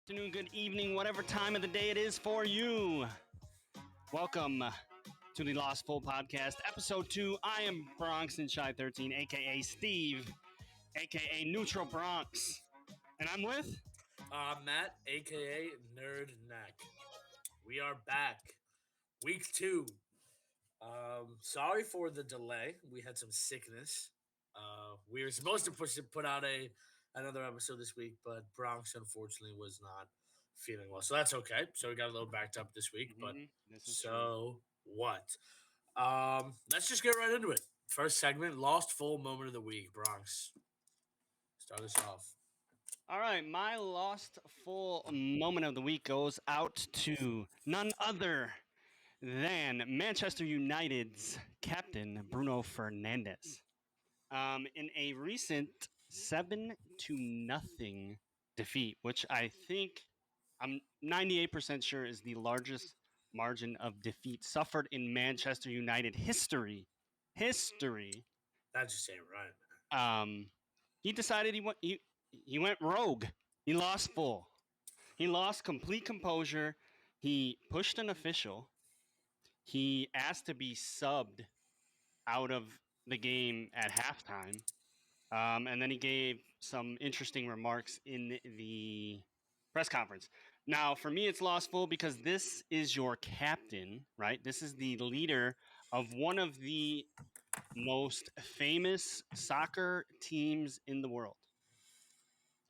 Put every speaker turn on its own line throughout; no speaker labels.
Afternoon, good evening, whatever time of the day it is for you. Welcome to the Lost Full Podcast, episode 2. I am Bronx and Shy 13, aka Steve, aka Neutral Bronx. And I'm with
Matt, aka Nerd Neck. We are back. Week 2. Sorry for the delay. We had some sickness. We were supposed to put out another episode this week, but Bronx unfortunately was not feeling well. So that's okay. So we got a little backed up this week, but
This is true.
so what? Let's just get right into it. First segment, Lost Full Moment of the Week, Bronx. Start us off.
All right, my lost full moment of the week goes out to none other than Manchester United's captain, Bruno Fernandes. In a recent 7-0 defeat, which I think I'm 98% sure is the largest margin of defeat suffered in Manchester United history.
That just ain't right, man.
Um, he decided he went rogue. He lost full. He lost complete composure. He pushed an official. He asked to be subbed out of the game at halftime. And then he gave some interesting remarks in the press conference. Now, for me, it's lost full because this is your captain, right? This is the leader of one of the most famous soccer teams in the world.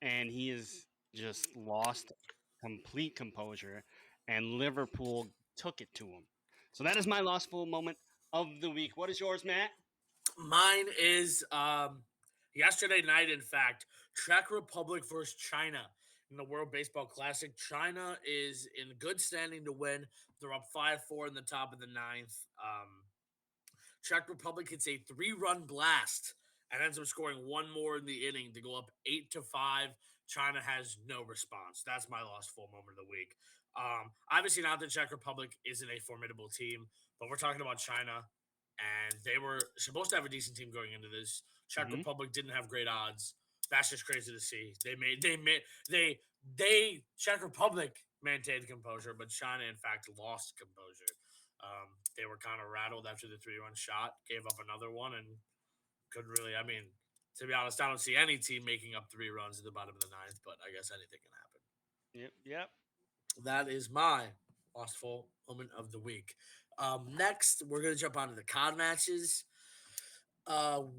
And he has just lost complete composure, and Liverpool took it to him. So that is my lost full moment of the week. What is yours, Matt?
Mine is yesterday night, in fact, Czech Republic versus China in the World Baseball Classic. China is in good standing to win. They're up 5-4 in the top of the ninth. Czech Republic hits a 3-run blast and ends up scoring one more in the inning to go up 8-5. China has no response. That's my lost full moment of the week. Obviously, not the Czech Republic isn't a formidable team, but we're talking about China, and they were supposed to have a decent team going into this. Czech
Mm-hmm.
Republic didn't have great odds. That's just crazy to see. Czech Republic maintained composure, but China in fact lost composure. They were kind of rattled after the 3-run shot, gave up another one, and couldn't really. I mean, to be honest, I don't see any team making up 3 runs at the bottom of the ninth, but I guess anything can happen.
Yep.
That is my lostful moment of the week. Next, we're going to jump onto the COD matches.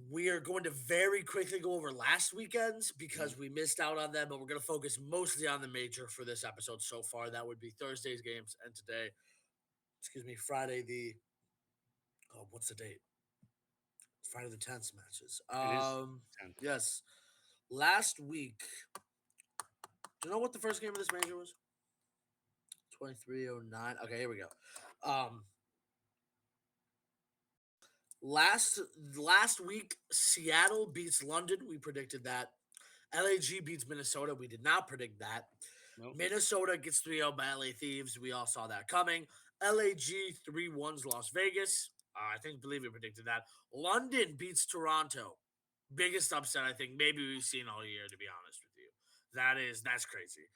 We are going to very quickly go over last weekend's because we missed out on them, but we're going to focus mostly on the major for this episode so far. That would be Thursday's games and today, Friday what's the date? Friday the 10th matches.
It is 10th.
Yes. Last week, do you know what the first game of this major was? 2309. Okay, here we go. Last week, Seattle beats London. We predicted that. LAG beats Minnesota. We did not predict that.
Nope.
Minnesota gets 3-0 by LA Thieves. We all saw that coming. LAG 3-1 Las Vegas. Believe we predicted that. London beats Toronto. Biggest upset I think maybe we've seen all year, to be honest with you. That's crazy.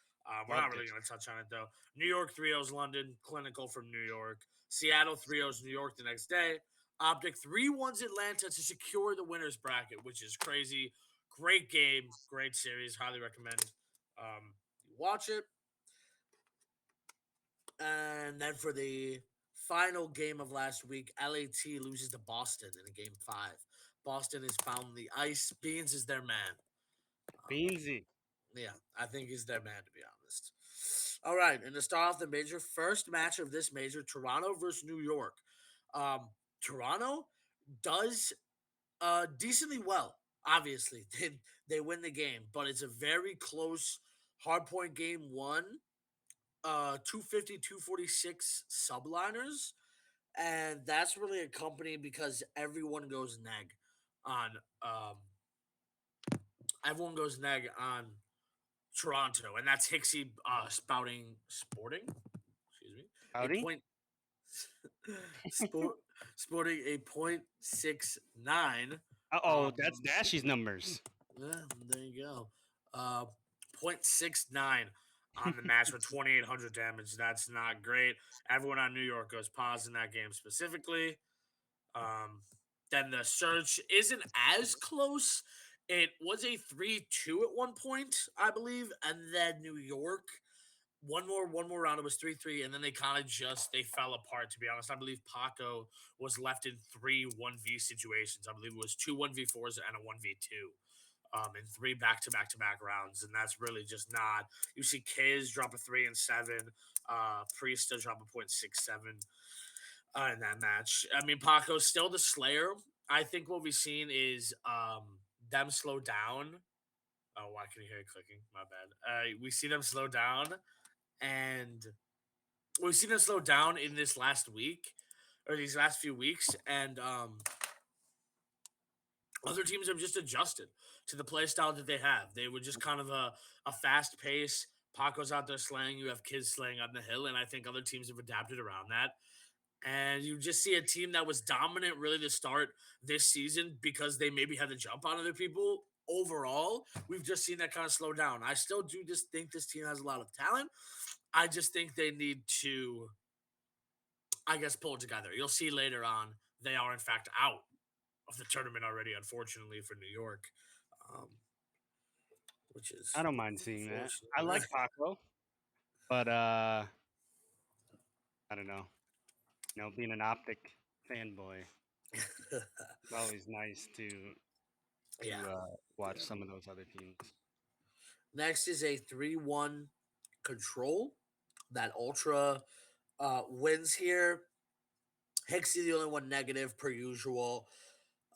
We're not really going to touch on it, though. New York 3-0's London. Clinical from New York. Seattle 3-0's New York the next day. Optic 3-1's Atlanta to secure the winner's bracket, which is crazy. Great game. Great series. Highly recommend you watch it. And then for the final game of last week, LAT loses to Boston in game 5. Boston has found the ice. Beans is their man.
Beansy.
Yeah, I think he's their man, to be honest. All right, and to start off the major, first match of this major, Toronto versus New York. Toronto does decently well, obviously. They win the game, but it's a very close hardpoint game one. 250, 246 subliners. And that's really accompanied because everyone goes neg on Toronto, and that's Hixie sporting. Excuse me.
Howdy.
A point sporting a 0.69.
That's Dashy's numbers.
Yeah, there you go. 0.69. on the match with 2,800 damage. That's not great. Everyone on New York goes pause in that game specifically. Um, then the search isn't as close. It was a 3-2 at one point, I believe, and then New York one more round. It was 3-3, and then they kind of just they fell apart. To be honest, I believe Paco was left in three 1v situations. I believe it was two 1v4s and a 1v2. In three back-to-back rounds, and that's really just not. You see Kiz drop a 3 and 7, Priesta drop a .67 in that match. I mean, Paco's still the Slayer. I think what we've seen is them slow down. Oh, why can you hear it clicking? My bad. We see them slow down, and we've seen them slow down in this last week or these last few weeks, and other teams have just adjusted to the play style that they have. They were just kind of a fast pace. Paco's out there slaying. You have kids slaying on the hill, and I think other teams have adapted around that. And you just see a team that was dominant really to start this season because they maybe had to jump on other people. Overall, we've just seen that kind of slow down. I still do just think this team has a lot of talent. I just think they need to, I guess, pull it together. You'll see later on they are in fact out of the tournament already, unfortunately for New York, um, which
I
is
don't mind seeing that. I like
unfortunate.
Paco, but I don't know. Being an Optic fanboy, it's always nice to
Yeah.
watch some of those other teams.
Next is a 3-1 control that Ultra wins here. Hixie the only one negative per usual.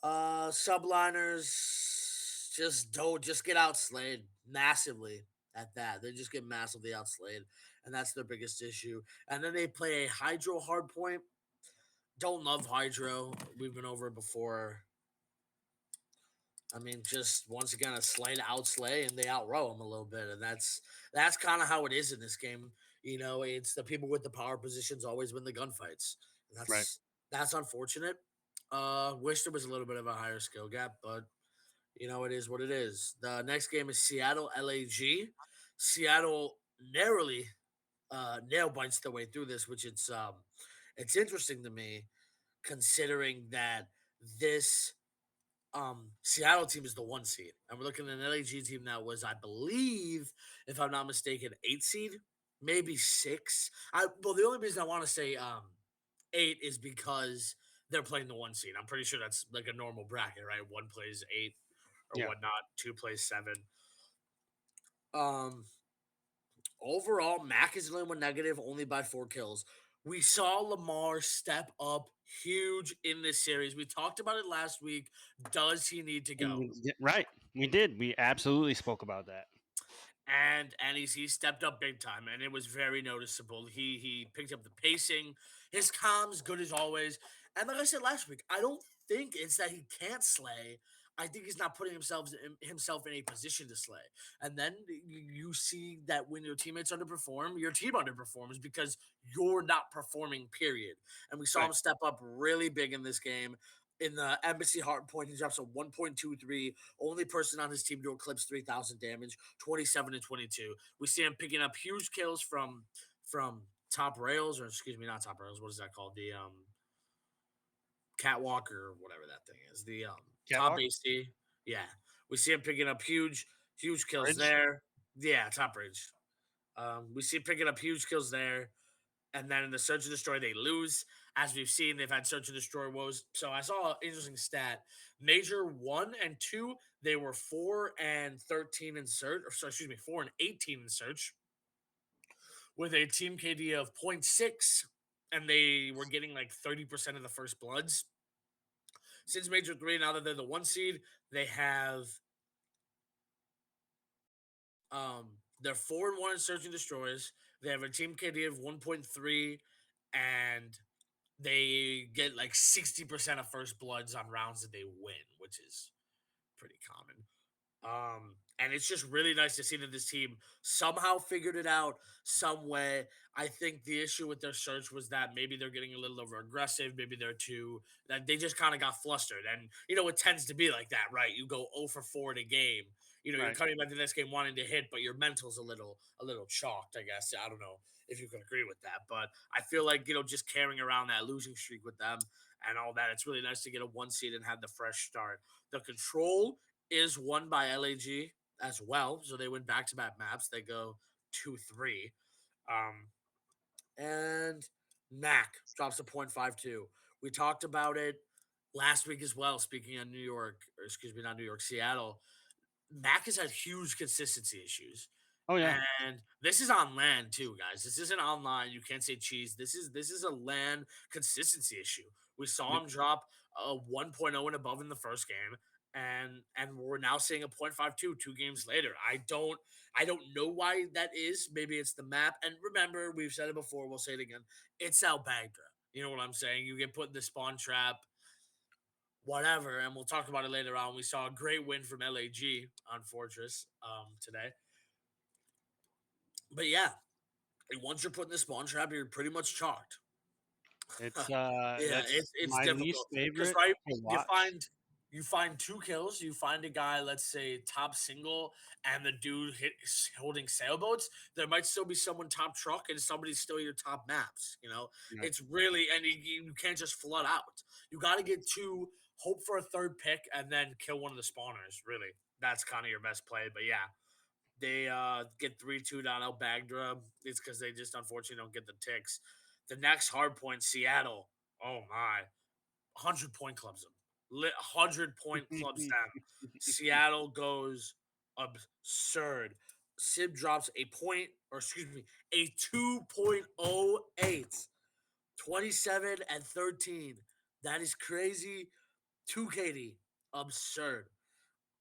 Subliners just get outslayed massively at that. They just get massively outslayed, and that's their biggest issue. And then they play a Hydro hardpoint. Don't love Hydro. We've been over it before. I mean, just once again a slight outslay, and they outrow them a little bit, and that's kind of how it is in this game. It's the people with the power positions always win the gunfights. And
Right.
that's unfortunate. Wish there was a little bit of a higher skill gap, but it is what it is. The next game is Seattle LAG. Seattle narrowly nail bites their way through this, which it's interesting to me considering that this Seattle team is the 1 seed, and we're looking at an LAG team that was, I believe, if I'm not mistaken, 8 seed, maybe 6. Well, the only reason I want to say 8 is because they're playing the 1 seed. I'm pretty sure that's like a normal bracket, right? One plays 8 or
Yeah.
whatnot, two plays 7. Um, Overall, Mac is the only one negative, only by 4 kills. We saw Lamar step up huge in this series. We talked about it last week. Does he need to go?
Right. We did. We absolutely spoke about that.
And he stepped up big time, and it was very noticeable. He picked up the pacing, his comms good as always. And like I said last week, I don't think it's that he can't slay. I think he's not putting himself in a position to slay. And then you see that when your teammates underperform, your team underperforms because you're not performing. Period. And we saw
Right.
him step up really big in this game. In the Embassy Heart point, he drops a 1.23. Only person on his team to eclipse 3,000 damage, 27 and 22. We see him picking up huge kills from top rails, or excuse me, not top rails. What is that called? The catwalk or whatever that thing is. The top
Catwalk
AC. Yeah, we see him picking up huge kills
Bridge.
there. Yeah, top bridge. We see him picking up huge kills there. And then in the Search and Destroy, they lose. As we've seen, they've had Search and Destroy woes. So I saw an interesting stat. Major 1 and 2, they were 4 and 13 in Search, or sorry, excuse me, 4 and 18 in Search, with a team KD of zero point 0.6, and they were getting like 30% of the first bloods. Since Major 3, now that they're the 1 seed, they have they're 4 and 1 in Search and Destroys. They have a team KD of 1.3, and they get like 60% of first bloods on rounds that they win, which is pretty common. And it's just really nice to see that this team somehow figured it out some way. I think the issue with their search was that maybe they're getting a little over aggressive. Maybe they're too that they just kind of got flustered. And it tends to be like that, right? You go 0 for 4 in a game. You're
Right.
coming back to this game wanting to hit, but your mental's a little chalked, I guess. I don't know if you can agree with that, but I feel like, just carrying around that losing streak with them and all that, it's really nice to get a one seed and have the fresh start. The control is won by LAG as well, so they win back to back maps. They go 2-3. Um, and Mac drops a 0.52. We talked about it last week as well. Speaking of New York, or excuse me, not New York, Seattle, Mac has had huge consistency issues.
Oh yeah.
And this is on land too, guys. This isn't online. You can't say cheese. This is a land consistency issue. We saw
Yep.
him drop a 1.0 and above in the first game, and we're now seeing a 0.52 2 games later. I don't know why that is. Maybe it's the map. And remember, we've said it before. We'll say it again. It's Al Baghdra. You know what I'm saying? You get put in the spawn trap, whatever, and we'll talk about it later on. We saw a great win from LAG on Fortress today. But yeah, once you're put in the spawn trap, you're pretty much chalked.
It's
Yeah,
that's
it's
my least
difficult because
favorite
right,
to
you
watch.
find you find 2 kills, you find a guy, let's say top single, and the dude holding sailboats. There might still be someone top truck, and somebody's still your top maps.
Right.
It's really, and you can't just flood out. You got to get two, hope for a third pick, and then kill one of the spawners. Really, that's kind of your best play. But yeah, they get 3-2 down El Baghdra. It's because they just unfortunately don't get the ticks. The next hard point, Seattle. Oh my, 100 point clubs them. 100 point clubs them. Seattle goes absurd. Sib drops a point, or excuse me, a 2.08. 27 and 13. That is crazy. 2 KD. Absurd.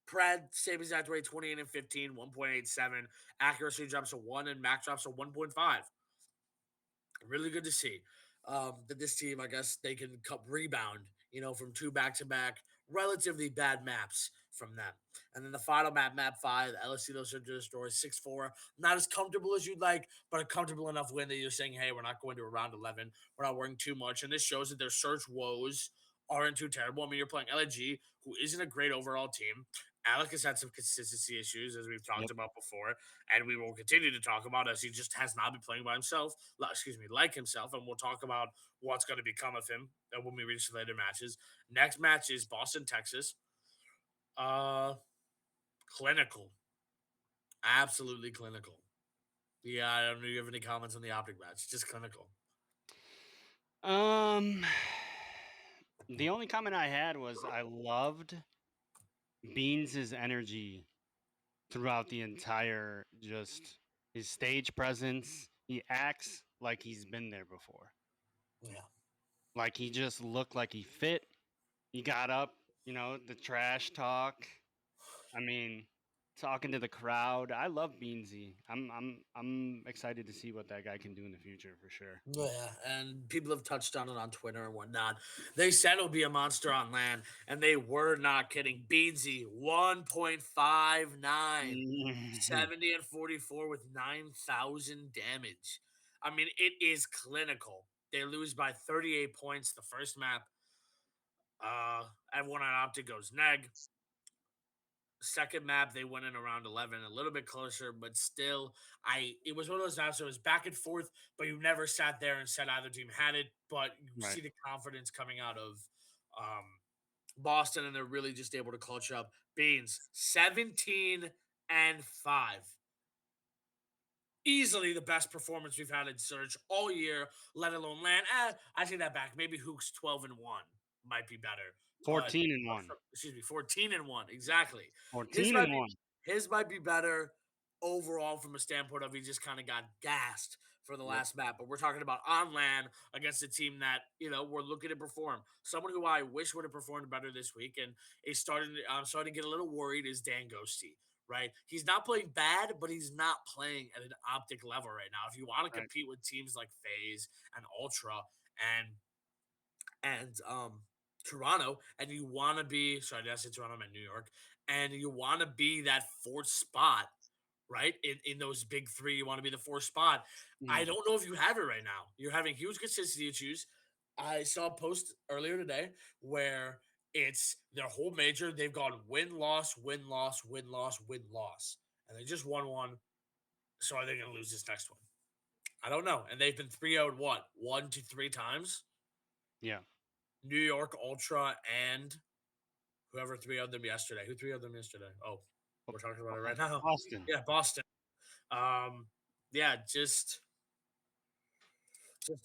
Pratt, same exact rate, 28 and 15, 1.87. Accuracy drops to 1, and Mac drops to 1.5. Really good to see that this team, I guess, they can rebound, from two back to back, relatively bad maps from them. And then the final map, map five, the LSC Los Angeles Stories, 6-4. Not as comfortable as you'd like, but a comfortable enough win that you're saying, hey, we're not going to a round 11. We're not worrying too much. And this shows that their search woes aren't too terrible. I mean, you're playing LG, who isn't a great overall team. Alec has had some consistency issues, as we've talked
Yep.
about before, and we will continue to talk about as he just has not been playing by himself. Excuse me, like himself, and we'll talk about what's going to become of him when we reach the later matches. Next match is Boston, Texas. Uh, Clinical, absolutely clinical. Yeah, I don't know if you have any comments on the Optic match. Just clinical.
Um, the only comment I had was I loved Beans' energy throughout the entire just his stage presence. He acts like he's been there before.
Yeah.
Like he just looked like he fit. He got up, the trash talk. I mean, talking to the crowd. I love Beansy. I'm excited to see what that guy can do in the future for sure.
Yeah, and people have touched on it on Twitter and whatnot. They said it'll be a monster on land, and they were not kidding. Beansy, 1.59,
Mhm.
70 and 44 with 9,000 damage. I mean, it is clinical. They lose by 38 points the first map. Everyone on Optic goes neg. Second map, they went in around 11, a little bit closer, but still, it was one of those maps that was back and forth, but you never sat there and said either team had it. But you
Right.
see the confidence coming out of um, Boston, and they're really just able to clutch up. Beans, 17 and 5. Easily the best performance we've had in Surge all year, let alone land. I take that back. Maybe Hook's 12 and 1 might be better. But
14 and 1.
excuse me, 14 and 1. Exactly. His
14
might
and
be
1.
his might be better overall from a standpoint of he just kind of got gassed for the
Yep.
last map. But we're talking about on land against a team that, we're looking to perform. Someone who I wish would have performed better this week and is I'm starting to get a little worried is Dan Ghosty, right? He's not playing bad, but he's not playing at an Optic level right now. If you want to
Right.
compete with teams like FaZe and Ultra and Toronto, and you want to be sorry, did I say Toronto? I'm in New York, and you want to be that fourth spot, right? In those big three, you want to be the fourth spot. I
Mhm.
don't know if you have it right now. You're having huge consistency issues. I saw a post earlier today where It's their whole major. They've gone win loss, win loss, win loss, win loss, and they just won one. So are they going to lose this next one? I don't know. And they've been 3-0 what? 1 to 3 times?
Yeah.
New York Ultra and whoever 3-0'd them yesterday. Who 3-0'd them yesterday? Oh, we're talking about it right now.
Boston.
Yeah, Boston. Um, yeah, just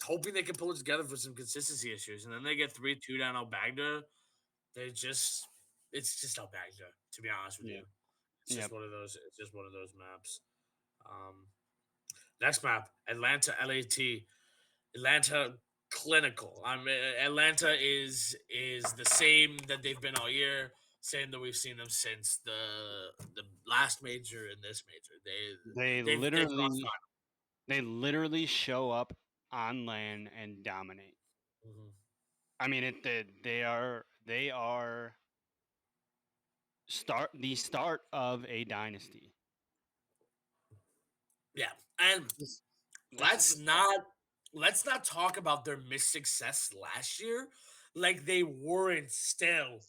hoping they can pull it together for some consistency issues. And then they get 3-2 down Albagda. They just it's just Albagda, to be honest with
Yeah.
you. It's just
Yep.
one of those, it's just one of those maps. Um, Next map, Atlanta LAT. Atlanta clinical. I mean, Atlanta is the same that they've been all year. Same that we've seen them since the last major and this major.
They
They've gone
literally they literally show up on land and dominate.
fine.
I mean, they are the start of a dynasty.
Yeah, and
This this is
let's
the start.
not let's not talk about their missed success last year. Like they weren't still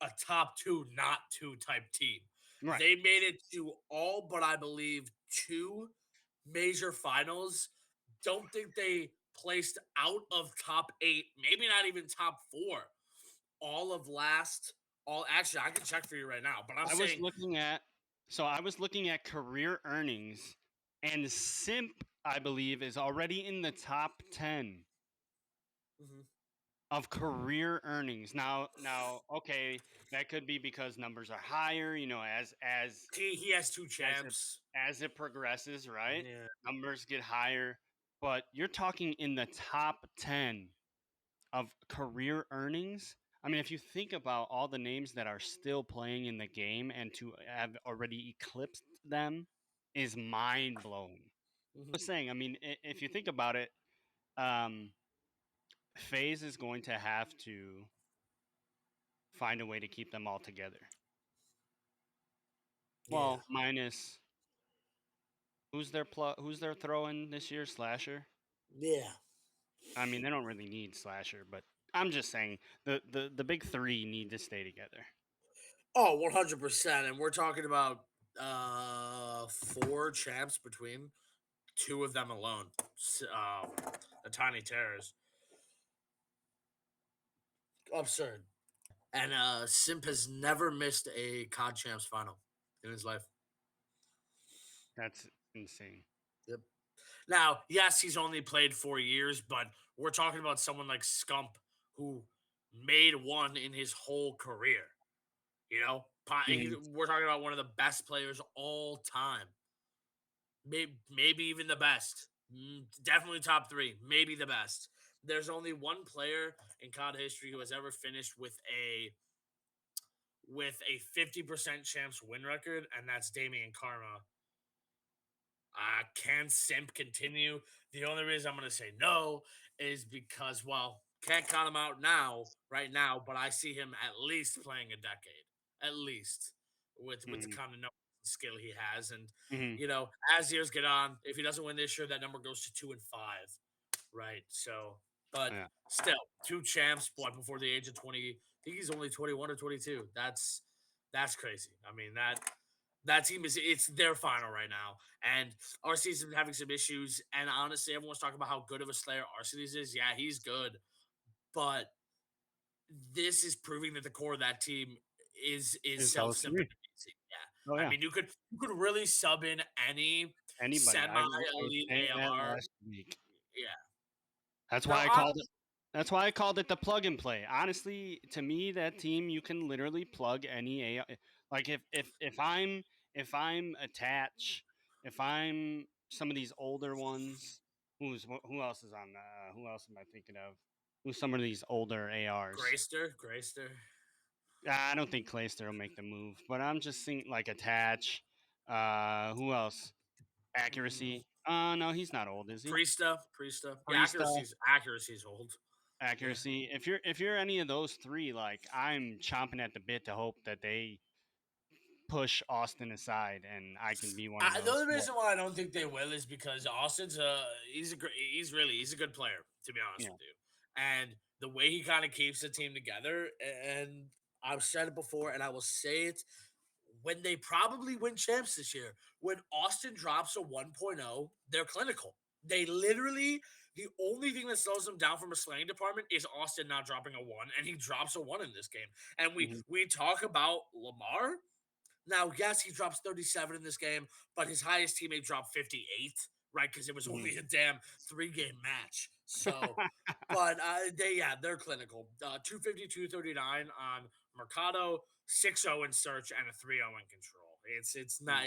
a top two, not two type team.
Right.
They made it to all but I believe two major finals. Don't think they placed out of top eight, maybe not even top four. All of last, all actually, I can check for you right now, but I'm
I was
saying,
looking at I was looking at career earnings, and Simp, I believe, is already in the top 10
mhm,
of career earnings. Now, okay, that could be because numbers are higher,
he has two
as it
champs.
as it progresses, right?
Yeah.
Numbers get higher, but you're talking in the top 10 of career earnings. I mean, if you think about all the names that are still playing in the game and to have already eclipsed them is mind blowing.
Mhm.
Just saying, I mean, if you think about it, um, FaZe is going to have to find a way to keep them all together.
Yeah.
Well, minus who's their throwing this year, Slasher.
Yeah.
I mean, they don't really need Slasher, but I'm just saying the big three need to stay together.
Oh, 100%. And we're talking about four champs between two of them alone. The Tiny Terrors. Absurd. And Simp has never missed a COD Champs final in his life.
That's insane.
Yep. Now, yes, he's only played 4 years, but we're talking about someone like Scump who made one in his whole career. You know,
Mhm.
we're talking about one of the best players all time. Maybe even the best. Definitely top three. Maybe the best. There's only one player in COD history who has ever finished with a 50% chance win record, and that's Damian Karma. Can Simp continue? The only reason I'm going to say no is because, well, can't count him out now, right now, but I see him at least playing a decade, at least with the
Mhm.
kind of number skill he has. And,
Mhm.
as years get on, if he doesn't win this year, that number goes to 2 and 5, right? So, but
Yeah.
still, two champs, what, before the age of 20? I think he's only 21 or 22. That's crazy. I mean, that team it's their final right now. And RC's been having some issues. And honestly, everyone's talking about how good of a Slayer RC's is. Yeah, he's good. But this is proving that the core of that team is
Is those
self-simp and
three?
amazing. Yeah.
Oh
I
yeah.
mean, you could really sub in any
Anybody. I was
semi-elite
saying that
AR.
last week.
Yeah.
That's
Now,
why I called it. That's why I called it the plug and play. Honestly, to me, that team you can literally plug any AI. Like if I'm attached, if I'm some of these older ones, who else is on? Who else am I thinking of? Who's some of these older ARs?
Grayster.
I don't think Clayster will make the move, but I'm just thinking like attach. Who else?
Mm,
Accuracy. No, he's not old, is he?
Priesta. Yeah,
Priesta,
accuracy's old. Yeah.
accuracy. If you're any of those three, like I'm chomping at the bit to hope that they push Austin aside and I can be one of
The
those
only
four.
reason why I don't think they will is because Austin's he's a good player, to be honest
Yeah.
with you. And the way he kind of keeps the team together. And I've said it before, and I will say it when they probably win champs this year. When Austin drops a 1.0, they're clinical. They literally, the only thing that slows them down from a slaying department is Austin not dropping a one, and he drops a one in this game. And we
Mhm.
we talk about Lamar. Now, yes, he drops 37 in this game, but his highest teammate dropped 58, right? Because it was
Mhm.
only a damn 3 game match. So, but they're clinical. 250, 239 on Mercado, 6-0 in search, and a 3-0 in control.
Mhm.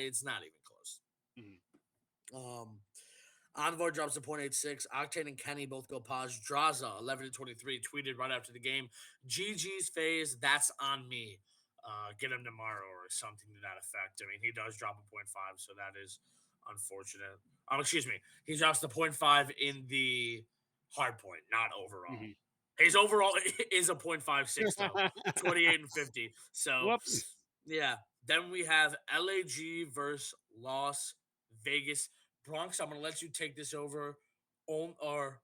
It's not even close.
Mhm.
Um, Envoy drops to 0.86. Octane and Kenny both go pause. Draza, 11 to 23, tweeted right after the game. GG's phase, that's on me. Get him tomorrow or something to that effect. I mean, he does drop a point 0.5, so that is unfortunate. Excuse me. He drops the point 0.5 in the hard point, not overall.
Mhm.
His overall is a 0.56, though, 28 and 50. So,
Whoops.
yeah. Then we have LAG versus Las Vegas. Bronx, I'm gonna let you take this over. Or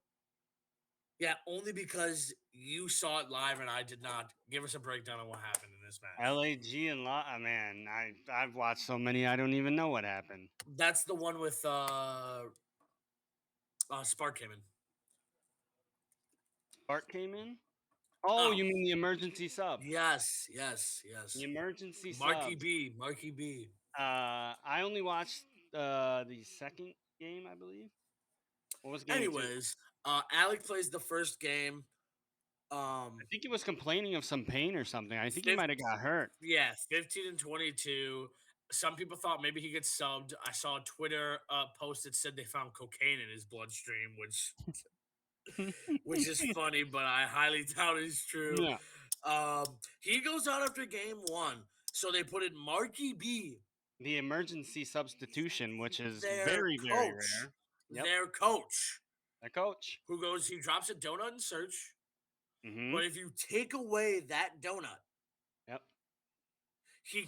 yeah, only because you saw it live and I did not. Give us a breakdown on what happened in this match.
LAG and man, I've watched so many I don't even know what happened.
That's the one with Spark came in.
Bart came in. Oh,
Oh,
you mean the emergency sub?
yes, yes,
The
yes.
emergency
Marky
subs.
B, Marky B.
I only watched the second game, I believe. What was game two?
Anyways, Alec plays the first game.
I
Um,
think he was complaining of some pain or something. I think he
50,
might have got hurt.
yeah, 15 and 22. Some people thought maybe he gets subbed. I saw a Twitter post that said they found cocaine in his bloodstream, which is funny, but I highly doubt it's true.
Yeah,
He goes out after game one. So they put in Marky B,
the emergency substitution, which is
their
very, very
coach,
rare. Yep,
their coach,
the coach.
he drops a donut in search.
Mm-hmm.
But if you take away that donut,
Yep.
he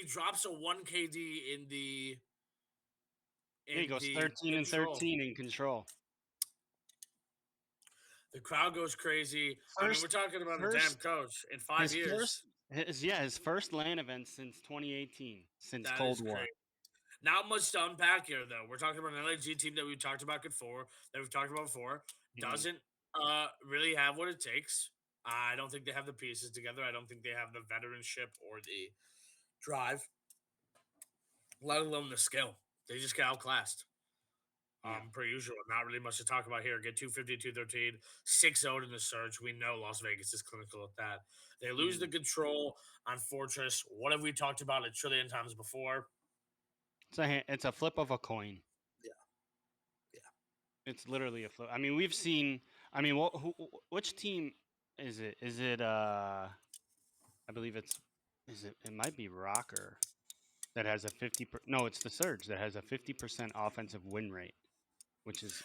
drops a 1 KD
Yeah, he
in
goes
the
13 and
control.
13 in control.
The crowd goes crazy. I mean, we're
First,
talking about a damn
first,
coach in
his
5 years.
first, his first LAN event since 2018, since
That
Cold
is
War.
crazy. Not much to unpack here, though. We're talking about an LAG team that we talked about before,
Mhm.
doesn't really have what it takes. I don't think they have the pieces together. I don't think they have the veteranship or the drive, let alone the skill. They just get outclassed.
Yeah.
Per usual, not really much to talk about here. Get 250, 213, 6-0 in the search. We know Las Vegas is clinical at that. They lose the
Mhm.
control on Fortress. What have we talked about a trillion times before?
It's a flip of a coin.
Yeah, yeah.
It's literally a flip. I mean, we've seen. I mean, which team is it? Is it? I believe it's. Is it? It might be Rocker that has a 50. No, it's the Surge that has a 50% offensive win rate, which is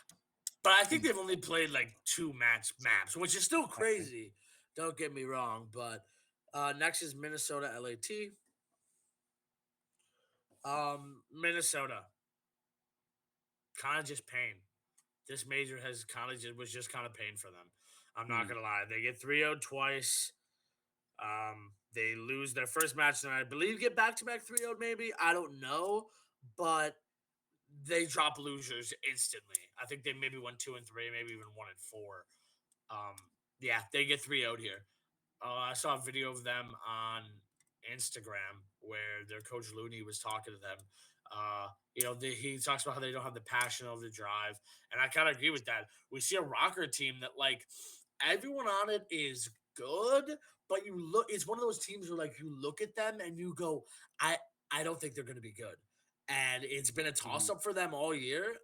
But I think they've only played like two match maps, which is still
okay.
crazy. Don't get me wrong. But next is Minnesota LAT. Minnesota, kind of just pain. This major has kind of just was just kind of pain for them. I'm not
Mhm.
gonna lie. They get 3-0 twice. They lose their first match, and I believe get back to back 3-0 maybe. I don't know, but they drop losers instantly. I think they maybe won 2 and 3, maybe even 1 and 4. Um, yeah, they get 3-0 here. I saw a video of them on Instagram where their coach Looney was talking to them. He talks about how they don't have the passion of the drive, and I kind of agree with that. We see a rocker team that like everyone on it is good, but you look, it's one of those teams where like you look at them and you go, I don't think they're going to be good, and it's been a toss
Mhm.
up for them all year.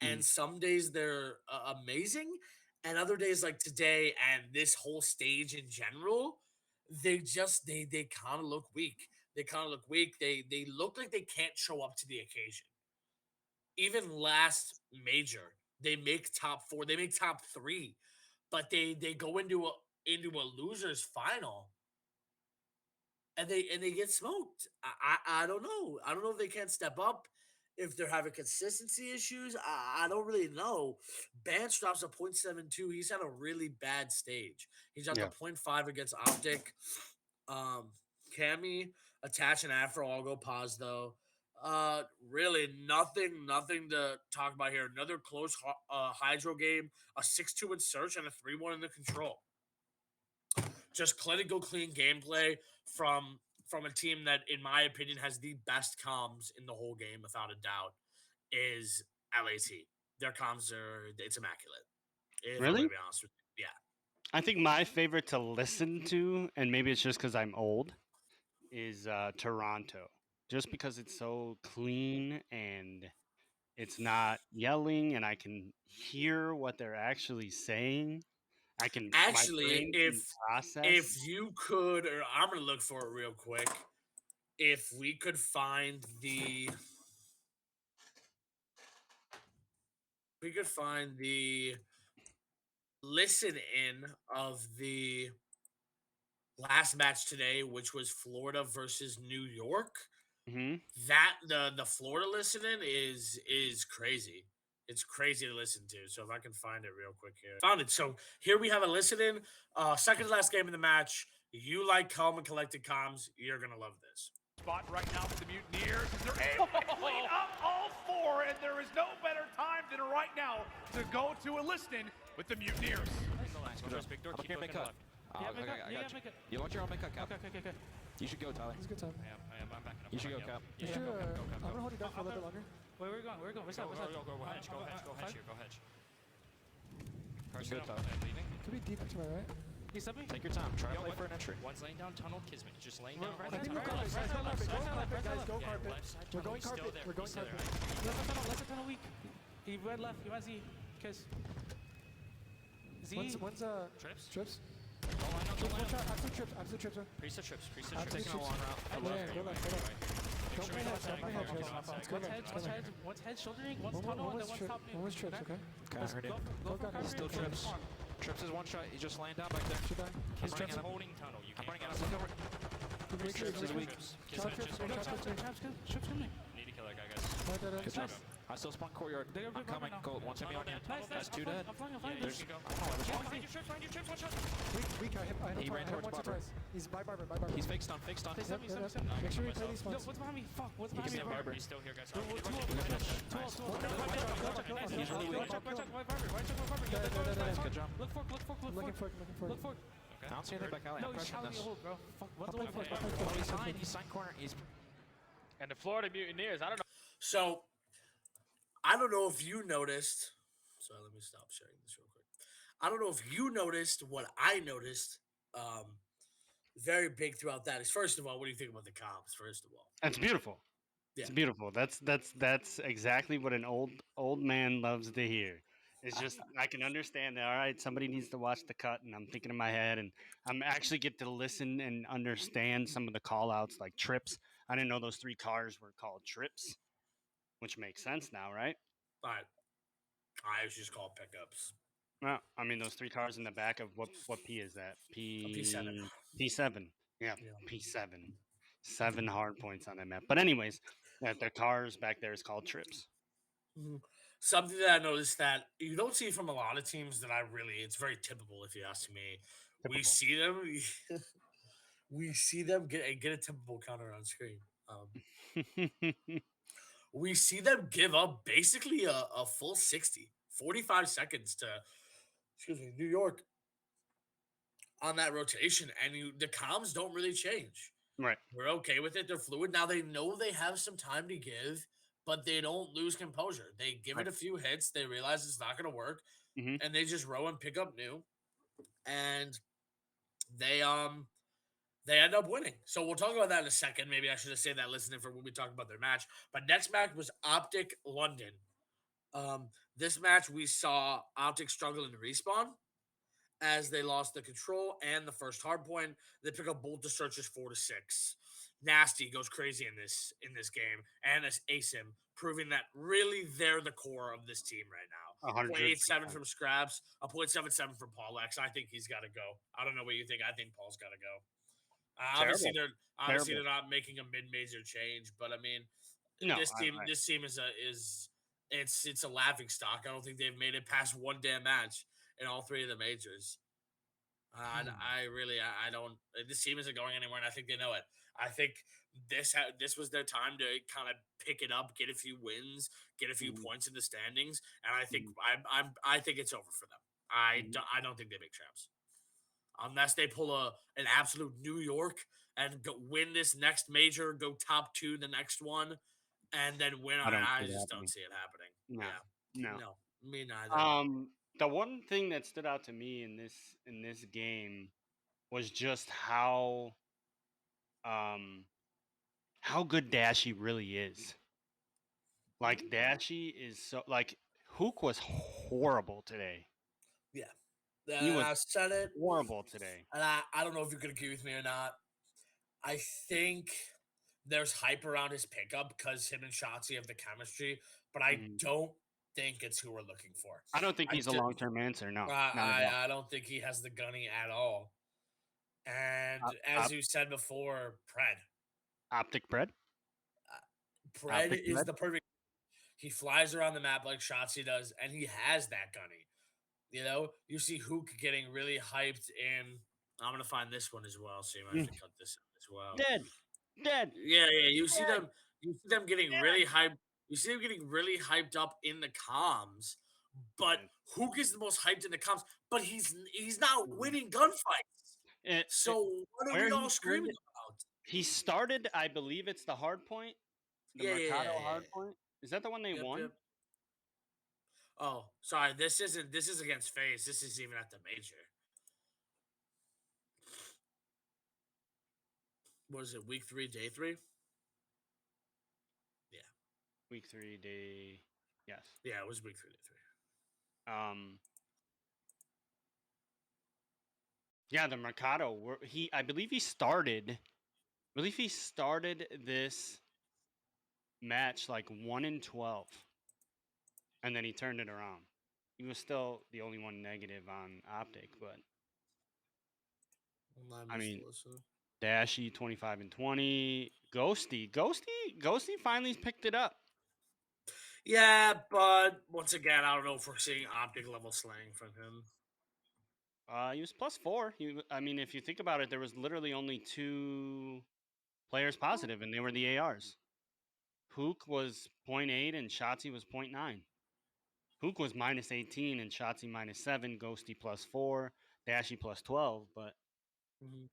Mhm.
And some days they're amazing, and other days like today and this whole stage in general, they kind of look weak. They look like they can't show up to the occasion. Even last major, they make top 4, they make top 3, but they go into a losers final and they get smoked. I don't know. I don't know if they can't step up. If they're having consistency issues, I don't really know. Bance drops a .72. He's had a really bad stage. He's at the
Yeah.
.5 against Optic. Um, Cammy, Attach, and Afro all go pause though. Really nothing to talk about here. Another close Hydro game, a 6-2 in search, and a 3-1 in the control. Just clinical, clean gameplay from a team that, in my opinion, has the best comms in the whole game, without a doubt, is LAT. Their comms it's immaculate. If I'm going
Really?
to be honest with you, yeah.
I think my favorite to listen to, and maybe it's just because I'm old, is Toronto. Just because it's so clean and it's not yelling, and I can hear what they're actually saying. My
Actually,
brain can
if
process.
you could, or I'm going to look for it real quick. If we could find the listen in of the last match today, which was Florida versus New York.
Hmm.
That the Florida listening is crazy. It's crazy to listen to. So if I can find it real quick here. Found it. So here we have a listening. Second to last game of the match. You like calm and collected comms. You're gonna love this.
Spot right now for the Mutineers. They're able to clean up all four, and there is no better time than right now to go to a listing with the Mutineers.
Big door, keep looking left. I got you. You want your own make-up, Cap?
Okay.
You should go, Tyler.
It's a good time.
I am. I'm backing up.
You should go, Cap.
I'm gonna hold you down for a little bit longer.
Where are we going? What's up? Go hedge. Go hedge. Carson,
Good, Tyler.
leaving.
Could be deep to my right.
He's up me.
Take your time. Try to play for an entry.
One's laying down tunnel. Kismet. Just laying down.
I think we're carpet. Guys, go carpet. Guys, go carpet. We're going carpet. We're going carpet.
Left tunnel weak. He red left. You want Z? Kiss. Z.
One's
Trips.
trips.
Absolute
trips.
Priest of trips.
Taking a long route.
Go left. Don't play heads. Let's go left.
One's head shouldering. One's tunnel. And then one's top new.
One was trips, okay?
Okay, I heard it.
Go for carpet.
Still trips. Trips is one shot. He's just laying down back there.
Should I?
Kiss
I'm
trips
running
holding tunnel. You
I'm
can't.
running out. Look over.
Make sure
Trips is weak.
Trips coming. Need to kill that guy, guys.
Good job. I still spawn courtyard. I'm coming. Gold. One hit me on you. That's two dead.
I'm flying.
There's.
Behind your trips. One shot.
Weak. I hit
He ran towards
once or
Barber.
twice. He's by Barber.
He's fake stun.
Stay
Make
seven.
sure you play these
No,
spots.
what's behind me? Fuck. What's
He
behind
can
me?
get Barber.
He's still here, guys.
He's really weak. Good job.
Look for.
I don't see anything back alley.
No,
I'm
he's
pressuring
shouting
this.
the hold, bro. Fuck. What's
I'll play for it.
He's signed corner. He's.
And the Florida Mutineers, I don't know.
So I don't know if you noticed. Sorry, let me stop sharing this real quick. I don't know if you noticed what I noticed. Very big throughout that is, first of all, what do you think about the comps? First of all,
It's beautiful.
Yeah.
It's beautiful. That's exactly what an old man loves to hear. It's just I can understand that. All right, somebody needs to watch the cut, and I'm thinking in my head, and I'm actually get to listen and understand some of the call outs like trips. I didn't know those three cars were called trips, which makes sense now, right?
all right, I was just called pickups.
Well, I mean those three cars in the back of what P is that?
P7.
P7. Yeah,
Yeah.
P7. 7 hard points on that map. But anyways, their cars back there is called trips.
Something that I noticed that you don't see from a lot of teams that it's very typical if you ask me. We
Typical.
see them get a typical counter on screen. We see them give up basically a full 45 seconds to, New York on that rotation, and the comms don't really change.
Right.
We're okay with it. They're fluid. Now they know they have some time to give, but they don't lose composure. They give it a few hits. They realize it's not going to work,
Mhm.
and they just row and pick up new, and they end up winning. So we'll talk about that in a second. Maybe I should have saved that listening for when we talk about their match. But next match was Optic London. This match we saw Optic struggle in respawn as they lost the control and the first hard point. They pick up both the searches 4-6. Nasty goes crazy in this game, and as ASIM proving that really they're the core of this team right now. 0.87 from Scraps, a 0.77 from Paul X. I think he's got to go. I don't know what you think. I think Paul's got to go. Obviously they're not making a mid-major change, but I mean,
No,
this team is it's a laughing stock. I don't think they've made it past one damn match in all three of the majors. I don't. This team isn't going anywhere, and I think they know it. I think this was their time to kind of pick it up, get a few wins, get a few points in the standings, and I think I think it's over for them. I don't think they make champs unless they pull an absolute New York and win this next major, go top 2 the next one, and then win. I just don't see it happening.
No,
Yeah,
no,
me neither.
The one thing that stood out to me in this game was just how good Dashy really is. Like Dashy is so like Hook was horrible today.
Yeah,
He was
I said it.
horrible today.
And I don't know if you could agree with me or not. I think there's hype around his pickup because him and Shotzi have the chemistry, but I don't think it's who we're looking for.
I don't think he's a long-term answer. No,
I don't think he has the gunny at all. And as you said before, Pred.
Optic Bread?
Pred is the perfect. He flies around the map like Shotzi does, and he has that gunny. You know, you see Hook getting really hyped in. I'm gonna find this one as well, so you might have to cut this as well.
Dead.
Yeah. You see them getting really hyped. You see them getting really hyped up in the comms, but Hook is the most hyped in the comms. But he's not winning gunfights. So what are we all screaming about?
He started, I believe it's the hard point. The Mercado hard point. Is that the one they won?
Yep. Oh, sorry. This is against FaZe. This is even at the major. What is it? Week 3, day 3? Yeah.
Week 3, day. Yes.
Yeah, it was week 3, day 3.
Yeah, the Mercado. I believe he started this match like 1-12, and then he turned it around. He was still the only one negative on Optic, but I mean, Dashy 25-20, Ghosty finally picked it up.
Yeah, but once again, I don't know if we're seeing Optic level slang from him.
He was +4. If you think about it, there was literally only 2 players positive, and they were the ARs. Hook was 0.8 and Shotzi was 0.9. Hook was -18 and Shotzi -7. Ghosty +4. Dashy +12. But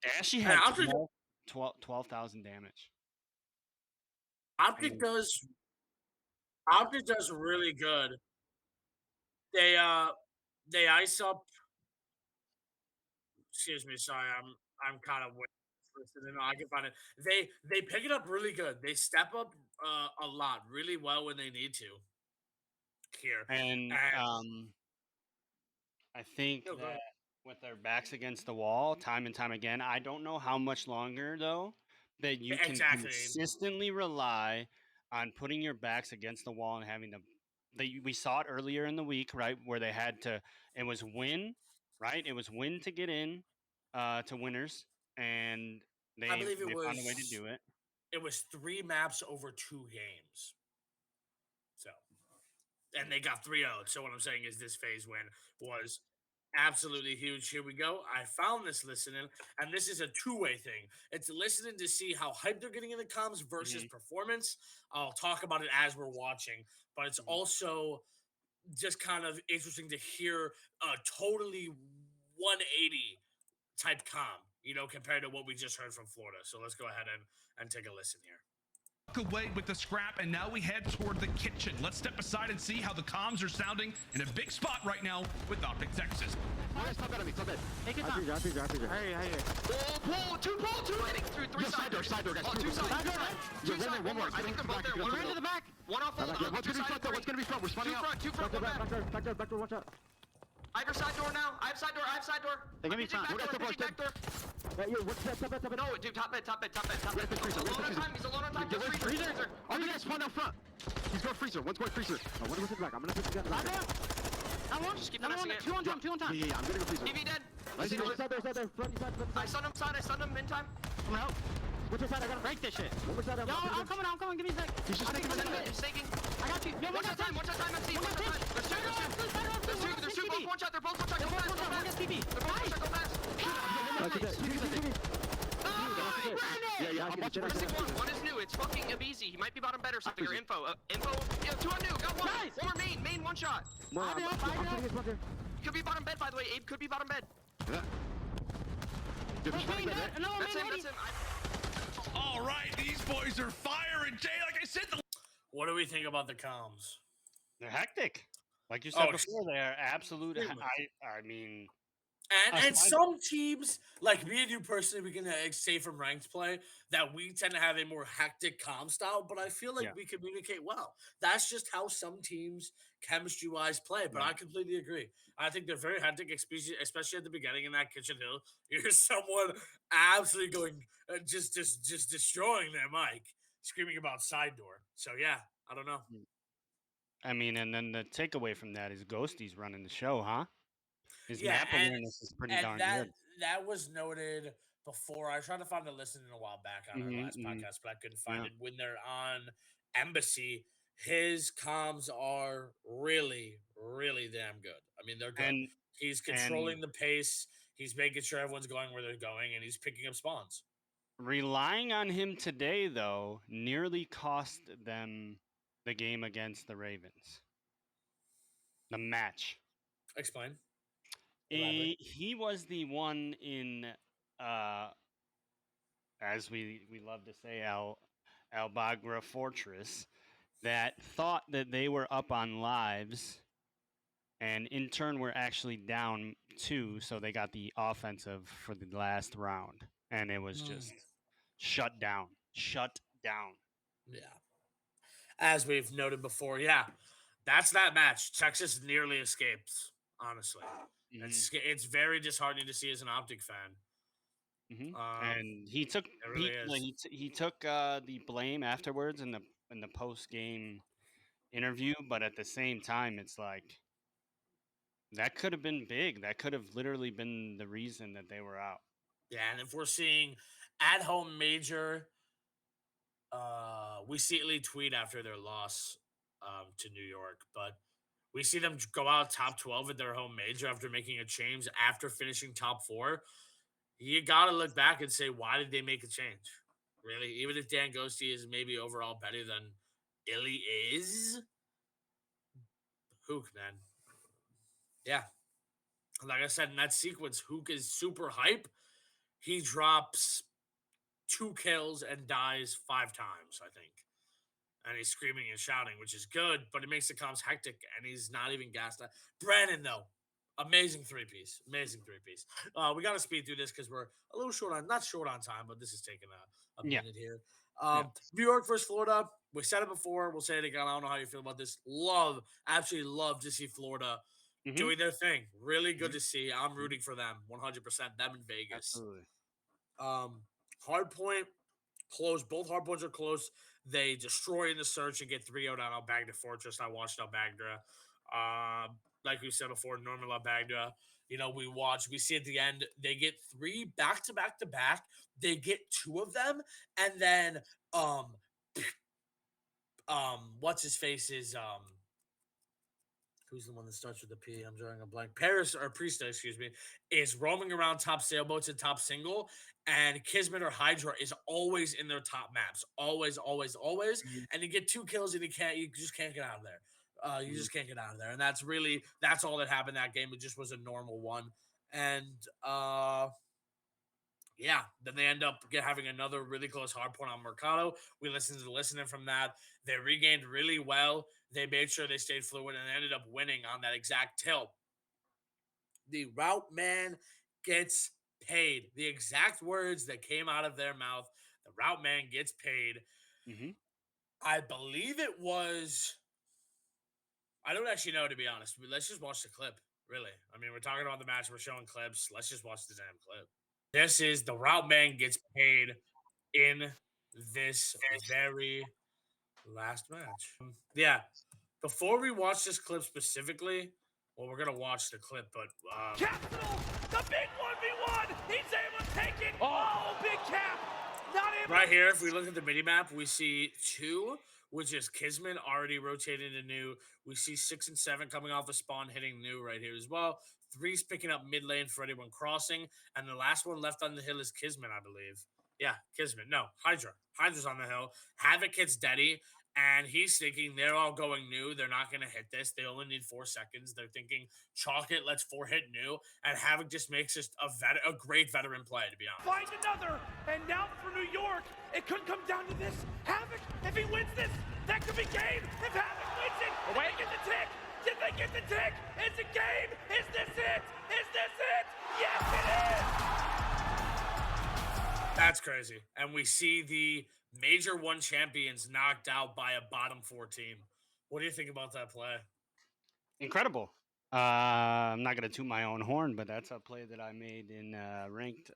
Dashy had 12,000 damage.
Optic does really good. They ice up. Excuse me, sorry, I'm kind of listening. I can find it. They pick it up really good. They step up a lot, really well when they need to. Here
and I think that with their backs against the wall, time and time again, I don't know how much longer though that you can consistently rely on putting your backs against the wall and having them. We saw it earlier in the week, right, where they had to. It was win, right? It was win to get in to winners, and they found a way to do it.
It was 3 maps over 2 games. So, and they got 3-0. So what I'm saying is this FaZe win was absolutely huge. Here we go. I found this listening, and this is a 2-way thing. It's listening to see how hyped they're getting in the comms versus performance. I'll talk about it as we're watching, but it's also just kind of interesting to hear a totally 180 type comm, compared to what we just heard from Florida. So let's go ahead and take a listen here.
Away with the scrap, and now we head toward the kitchen. Let's step aside and see how the comms are sounding in a big spot right now with Optic Texas.
Take it down. Hey.
Pull, two hitting through 3 side door, guys. Oh, 2 side.
One more. I think they're both there. One ran to the back.
One off hold on. What's gonna be front? We're spawning out. Two front,
Back door, watch out.
I have side door now. I have side door.
They're gonna be front.
Back door. No, dude, top bed. He's alone on time. Freezer.
Oh, you guys spawned out front.
He's going freezer. One's going freezer.
One goes to the back. I'm gonna put you guys back.
Just keep finessing it.
2 on top.
Yeah, I'm gonna go freezer. TV dead.
Side there. Front.
I stunned him in time.
Coming out.
What's your side? I gotta break this shit. What's your side? Yo, I'm coming. Give me a sec. He's just taking. I got you. Yo, one shot time, MC. One shot time. There's two. Both one shot. They're both one shot. Go fast. They're both one shot. Go fast. Yeah. One is new. It's fucking Abizi. He might be bottom bed or something. Or info. Yeah, two on new. Got one. Nice. One more main. Main one shot. Could be bottom bed, by the way. Abe could be bottom bed. That's him.
All right, these boys are firing. Jay, like I said,
What do we think about the comms?
They're hectic. Like you said before, they're absolute. I mean,
and some teams, like me and you personally, we can say from ranked play that we tend to have a more hectic comm style, but I feel like we communicate well. That's just how some teams, chemistry-wise, play. But I completely agree. I think they're very hectic, especially at the beginning in that kitchen hill. You're someone absolutely going, just destroying their mic, screaming about side door. So yeah, I don't know.
I mean, and then the takeaway from that is Ghosty's running the show, huh? His map awareness is pretty darn good.
That was noted before. I tried to find the listen in a while back on our last podcast, but I couldn't find it. When they're on Embassy, his comms are really, really damn good. I mean, they're good.
And
he's controlling the pace. He's making sure everyone's going where they're going, and he's picking up spawns.
Relying on him today, though, nearly cost them the game against the Ravens. The match.
Explain.
He was the one in, as we love to say, Al Bagra Fortress, that thought that they were up on lives, and in turn were actually down 2, so they got the offensive for the last round, and it was just shut down.
Yeah. As we've noted before, that's that match. Texas nearly escapes, honestly. It's very disheartening to see as an Optic fan.
And he took he took the blame afterwards in the post game interview, but at the same time, it's like that could have been big. That could have literally been the reason that they were out.
Yeah, and if we're seeing at home major, we see Elite tweet after their loss to New York, but we see them go out top 12 at their home major after making a change after finishing top 4. You got to look back and say, why did they make a change? Really? Even if Dan Ghosty is maybe overall better than Illy is? Hook, man. Yeah. Like I said, in that sequence, Hook is super hype. He drops 2 kills and dies 5 times, I think. And he's screaming and shouting, which is good, but it makes the comms hectic, and he's not even gassed out. Brandon, though, amazing 3-piece. We got to speed through this because we're a little not short on time, but this is taking a minute here. New York versus Florida. We said it before. We'll say it again. I don't know how you feel about this. Absolutely love to see Florida doing their thing. Really good to see. I'm rooting for them 100%. Them in Vegas.
Absolutely.
Hardpoint close. Both hardpoints are close. They destroy in the search and get 3-0 down Al-Baghdad Fortress. I watched Al-Baghdad. Like we said before, normal Al-Baghdad. We see at the end, they get 3 back-to-back. They get 2 of them. And then, what's his face is, who's the one that starts with a P? I'm drawing a blank. Priesta, is roaming around top sailboats and top single, and Kismet or Hydra is always in their top maps. Always. And you get 2 kills and you just can't get out of there. You just can't get out of there. And that's all that happened that game. It just was a normal one. And then they end up having another really close hardpoint on Mercado. We listened to the listening from that. They regained really well. They made sure they stayed fluid and ended up winning on that exact tilt. The route man gets paid. The exact words that came out of their mouth. The route man gets paid. I believe it was. I don't actually know, to be honest. Let's just watch the clip, really. I mean, we're talking about the match. We're showing clips. Let's just watch the damn clip. This is the route man gets paid in this very last match. Before we watch this clip specifically, we're going to watch the clip, but...
Capital, the big 1v1! He's able to take it! Oh, big cap! Not able.
Right here, if we look at the mini map, we see 2, which is Kismet already rotated to new. We see 6 and 7 coming off the spawn, hitting new right here as well. 3's picking up mid lane for anyone crossing, and the last one left on the hill is Kismet, I believe. Yeah, Kismet. No, Hydra. Hydra's on the hill. Havoc hits Deddy, and he's thinking they're all going new. They're not going to hit this. They only need 4 seconds. They're thinking chalk it, let's 4 hit new, and Havoc just makes just a great veteran play, to be honest.
Find another, and now for New York, it could come down to this. Havoc, if he wins this, that could be game. If Havoc wins it, did they get the tick? Did they get the tick? Is it game? Is this it? Is this it? Yes, it is!
That's crazy. And we see the Major 1 champions knocked out by a bottom 4 team. What do you think about that play?
Incredible. I'm not gonna toot my own horn, but that's a play that I made in ranked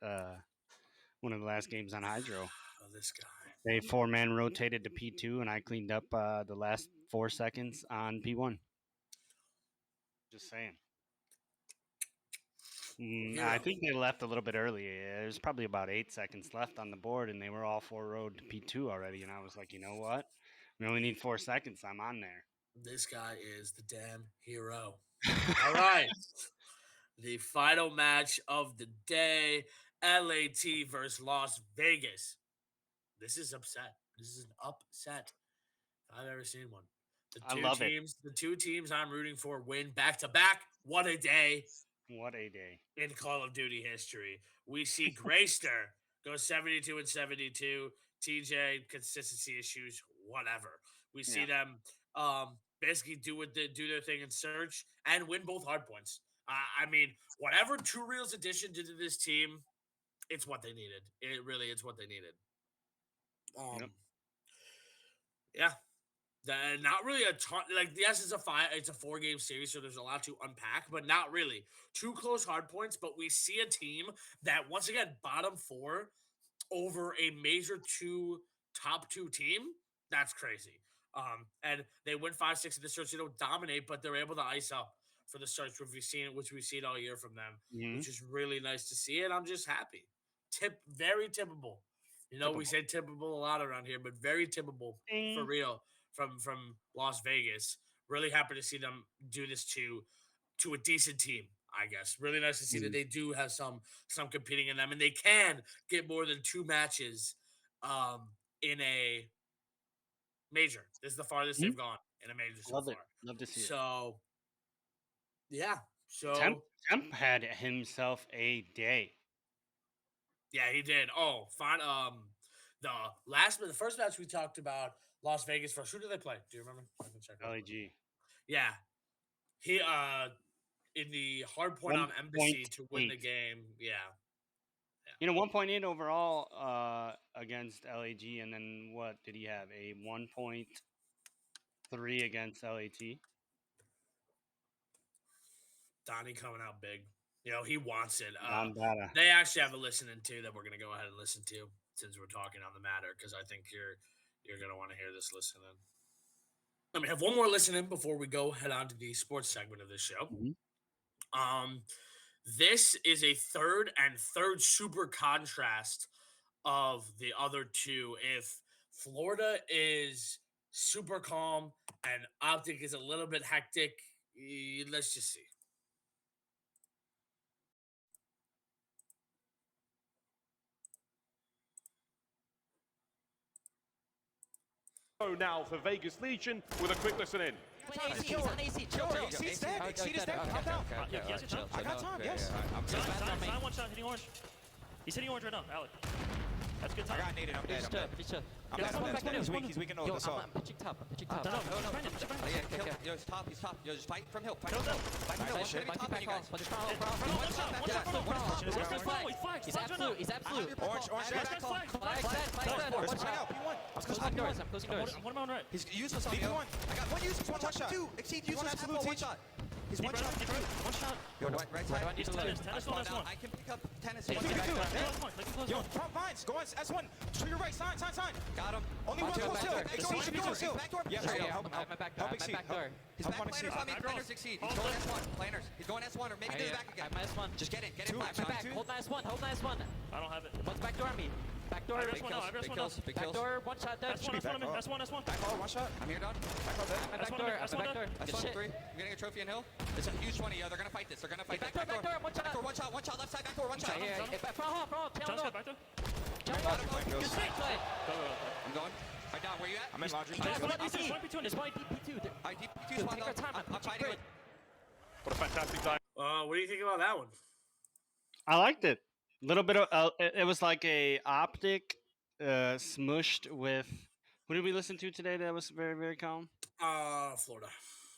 one of the last games on Hydro.
Oh, this guy.
They 4-man rotated to P2, and I cleaned up the last 4 seconds on P1. Just saying. I think they left a little bit early. There's probably about 8 seconds left on the board, and they were all 4 road to P2 already. And I was like, you know what? We only need 4 seconds. I'm on there.
This guy is the damn hero. All right. The final match of the day, LAT versus Las Vegas. This is upset. This is an upset. If I've ever seen one.
I love it.
The 2 teams I'm rooting for win back to back. What a day.
What a day.
In Call of Duty history. We see Grayster go 72 and 72. TJ, consistency issues, whatever. We see them basically do their thing in search and win both hard points. I mean, whatever Two Reels Edition did to this team, it's what they needed. It's what they needed. Yeah. Not really a ton. Like, yes, it's a 4-game series, so there's a lot to unpack, but not really. 2 close hard points, but we see a team that, once again, bottom 4 over a major top 2 team. That's crazy. And they win 5-6 in the search. They don't dominate, but they're able to ice up for the search, which we've seen all year from them, which is really nice to see. And I'm just happy. Very tippable. You know, we say tippable a lot around here, but very tippable for real from Las Vegas. Really happy to see them do this to a decent team, I guess. Really nice to see that they do have some competing in them, and they can get more than 2 matches in a major. This is the farthest they've gone in a major so far.
Love to see it.
So, yeah. So
Temp had himself a day.
Yeah, he did. Oh, fine. The first match we talked about, Las Vegas first. Who did they play? Do you remember? I can check.
LAG.
Yeah, he in the hard point on Embassy to win the game. Yeah.
You know, 1.8 overall against LAG, and then what did he have? A 1.3 against LAT.
Donnie coming out big. You know, he wants it. They actually have a listening to that we're going to go ahead and listen to since we're talking on the matter, because I think you're going to want to hear this listening. Let me have one more listening before we go head on to the sports segment of this show. This is a third super contrast of the other 2. If Florida is super calm and Optic is a little bit hectic, let's just see.
Now for Vegas Legion with a quick listen in.
He's on AC. Chill. Exceed's dead. Exceed is dead. Calm down. I got time. Yes.
Sign one shot hitting orange. He's hitting orange right now, Alec. That's good time.
I got naded. I'm dead. He's weak. He's weak in all this all.
I'm pitching top. No.
Yo, he's top. Yo, just fight from hill. Fight from hill. He's absolute. Orange. I'm closing doors.
I'm one on right.
He's useless on me. I got 1 useless, 1 shot. Exceed useless, absolute 1 shot. He's 1 shot.
1 shot.
Yo, right side.
He's tennis. Tennis on S1.
I can pick up tennis.
Yo,
front vines. Go on S1. To your right. Sign. Got him. Only one close hill. Exceed should be close hill.
Yeah,
help Exceed. His back point. Planners Exceed. He's going S1. Planners. He's going S1 or maybe to the back again.
I have my S1.
Just get in.
Hold my S1.
I
don't have it.
One's back door on me.
Backdoor.
I rest one now. I rest one now.
Big kills.
Backdoor, one shot dead.
That's one. That's one. That's one.
Back hall, one shot. I'm here, done. Back hall dead.
Backdoor, backdoor.
That's one, 3. I'm getting a trophy in hill. It's a huge 20, yo. They're gonna fight this. They're gonna fight this.
Backdoor, one shot.
Backdoor, one shot, left side, backdoor, one shot.
Yeah. Front hall, tail
John's
door.
got back there.
Good straight play.
I'm going. Right down, where you at?
I'm in laundry.
There's one
There's one
DP2.
P2.
There's one DP2.
Alright, DP2 spawned
Take our
up.
time.
I'm fighting with.
What a fantastic time.
What do you think about that one?
I liked it. A little bit of it was like a Optic smushed with. Who did we listen to today? That was very, very calm.
Florida.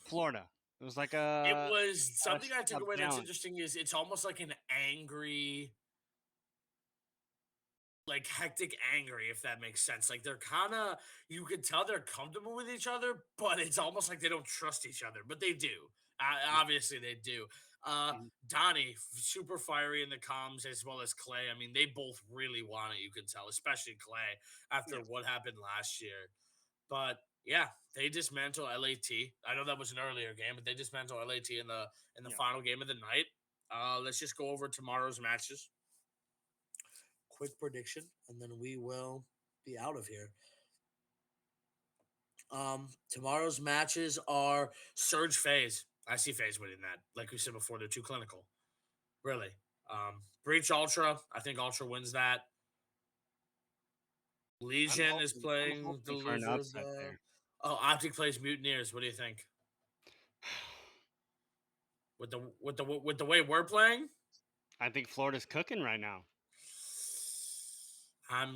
Florida. It was like
It was something I took
a
away that's
balance.
interesting is it's almost like an angry, like hectic angry, if that makes sense. Like they're kind of, you can tell they're comfortable with each other, but it's almost like they don't trust each other, but they do. Obviously they do. Donnie, super fiery in the comms as well as Clay. I mean, they both really want it, you can tell, especially Clay after what happened last year. But yeah, they dismantle LAT. I know that was an earlier game, but they dismantle LAT in the final game of the night. Let's just go over tomorrow's matches. Quick prediction, and then we will be out of here. Tomorrow's matches are Surge FaZe. I see FaZe winning that. Like we said before, they're too clinical. Really. Breach Ultra. I think Ultra wins that. Legion is playing the
for an
losers.
upset there.
Oh, Optic plays Mutineers. What do you think? With the way we're playing,
I think Florida's cooking right now.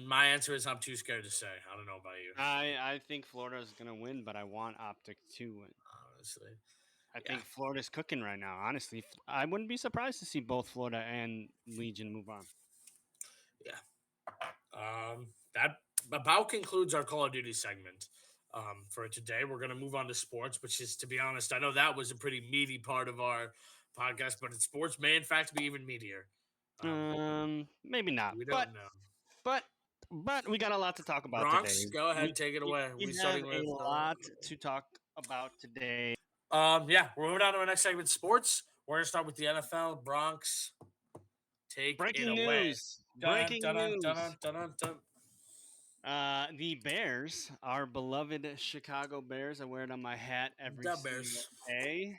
my answer is I'm too scared to say. I don't know about you.
I think Florida's gonna win, but I want Optic to win.
Honestly,
I think Florida's cooking right now. Honestly, I wouldn't be surprised to see both Florida and Legion move on.
That about concludes our Call of Duty segment for today. We're going to move on to sports, which is, to be honest, I know that was a pretty meaty part of our podcast, but sports may in fact be even meatier.
Maybe not.
We don't know.
But we got a lot to talk about
Bronx,
today.
go ahead, take it away.
We
starting
have a lot to talk about today.
We're moving on to our next segment, sports. We're going to start with the NFL. Bronx, take
Breaking
it away.
news. Breaking news.
Dun.
The Bears, our beloved Chicago Bears, I wear it on my hat every single day.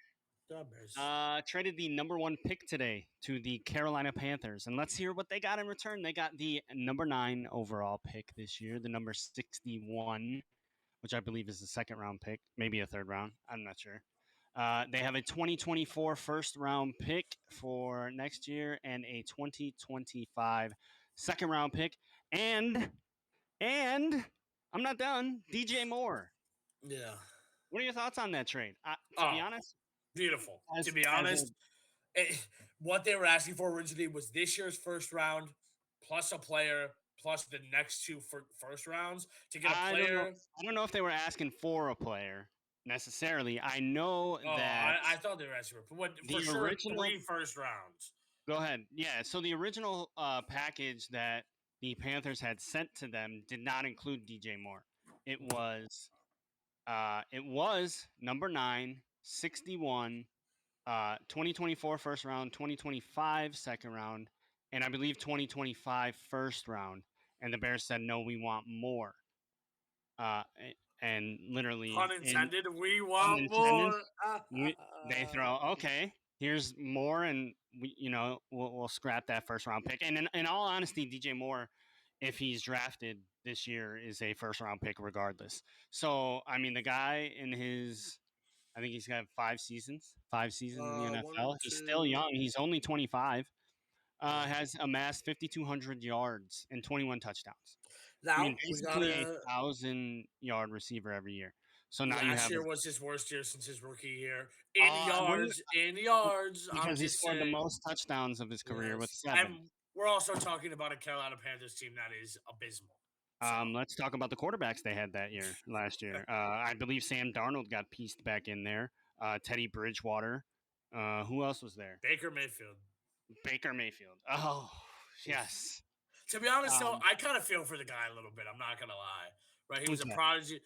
Traded the number 1 pick today to the Carolina Panthers. And let's hear what they got in return. They got the number 9 overall pick this year, the number 61, which I believe is the second round pick, maybe a third round. I'm not sure. They have a 2024 first round pick for next year and a 2025 second round pick. And I'm not done. DJ Moore.
Yeah.
What are your thoughts on that trade? To be honest,
beautiful. To be honest, what they were asking for originally was this year's first round plus a player plus the next 2 first rounds to get a player.
I don't know if they were asking for a player necessarily. I know that
I thought they were asking for sure original 3 first rounds.
Go ahead. Yeah. So the original package that the Panthers had sent to them did not include DJ Moore. It was number 9, 61, 2024 first round, 2025 second round, and I believe 2025 first round. And the Bears said, no, we want more. And literally,
unintended, we want more.
They throw, okay, here's more, and we'll scrap that first round pick. And in all honesty, DJ Moore, if he's drafted this year, is a first round pick regardless. So I mean, the guy I think he's got 5 seasons in the NFL. He's still young. He's only 25. Has amassed 5,200 yards and 21 touchdowns.
Now,
basically a 1,000-yard receiver every year. So now
last year was his worst year since his rookie year in yards.
Because he scored the most touchdowns of his career with 7.
And we're also talking about a Carolina Panthers team that is abysmal.
Let's talk about the quarterbacks they had last year. I believe Sam Darnold got pieced back in there. Teddy Bridgewater. Who else was there?
Baker Mayfield.
Oh, yes.
To be honest, though, I kind of feel for the guy a little bit. I'm not going to lie. Right? He was a prodigy.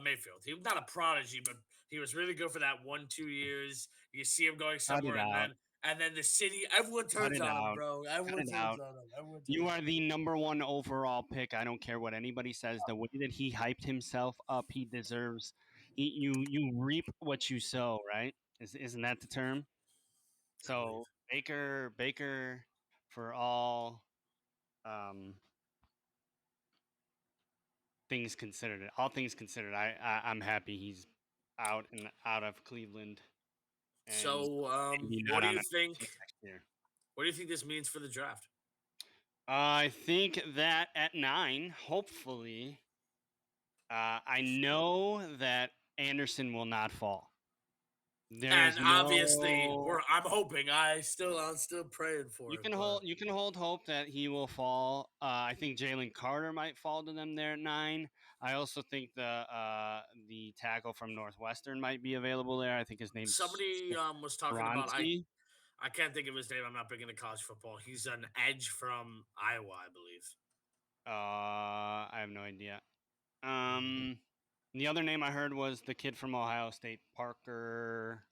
Mayfield. He was not a prodigy, but he was really good for that 1-2 years. You see him going somewhere, And then the city, everyone turns
it
on him,
out.
bro. Everyone
it
turns
out.
on him. Everyone turns
You
on
are
him.
the number one overall pick. I don't care what anybody says. The way that he hyped himself up, he deserves. You reap what you sow, right? Isn't that the term?
I believe.
So Baker, for all things considered, I'm happy he's out of Cleveland and
So,
maybe
what
not
do
on
you
a
think?
team next year.
What do you think this means for the draft?
I think that at 9, hopefully, I know that Anderson will not fall. There's
And obviously,
no.
I'm hoping. I'm still praying for
You
it.
can
But
hold hope that he will fall. I think Jalen Carter might fall to them there at 9. I also think the tackle from Northwestern might be available there. I think his name's
somebody was talking about.
Bronski.
I can't think of his name. I'm not big into college football. He's an edge from Iowa, I believe.
I have no idea. The other name I heard was the kid from Ohio State, Parker.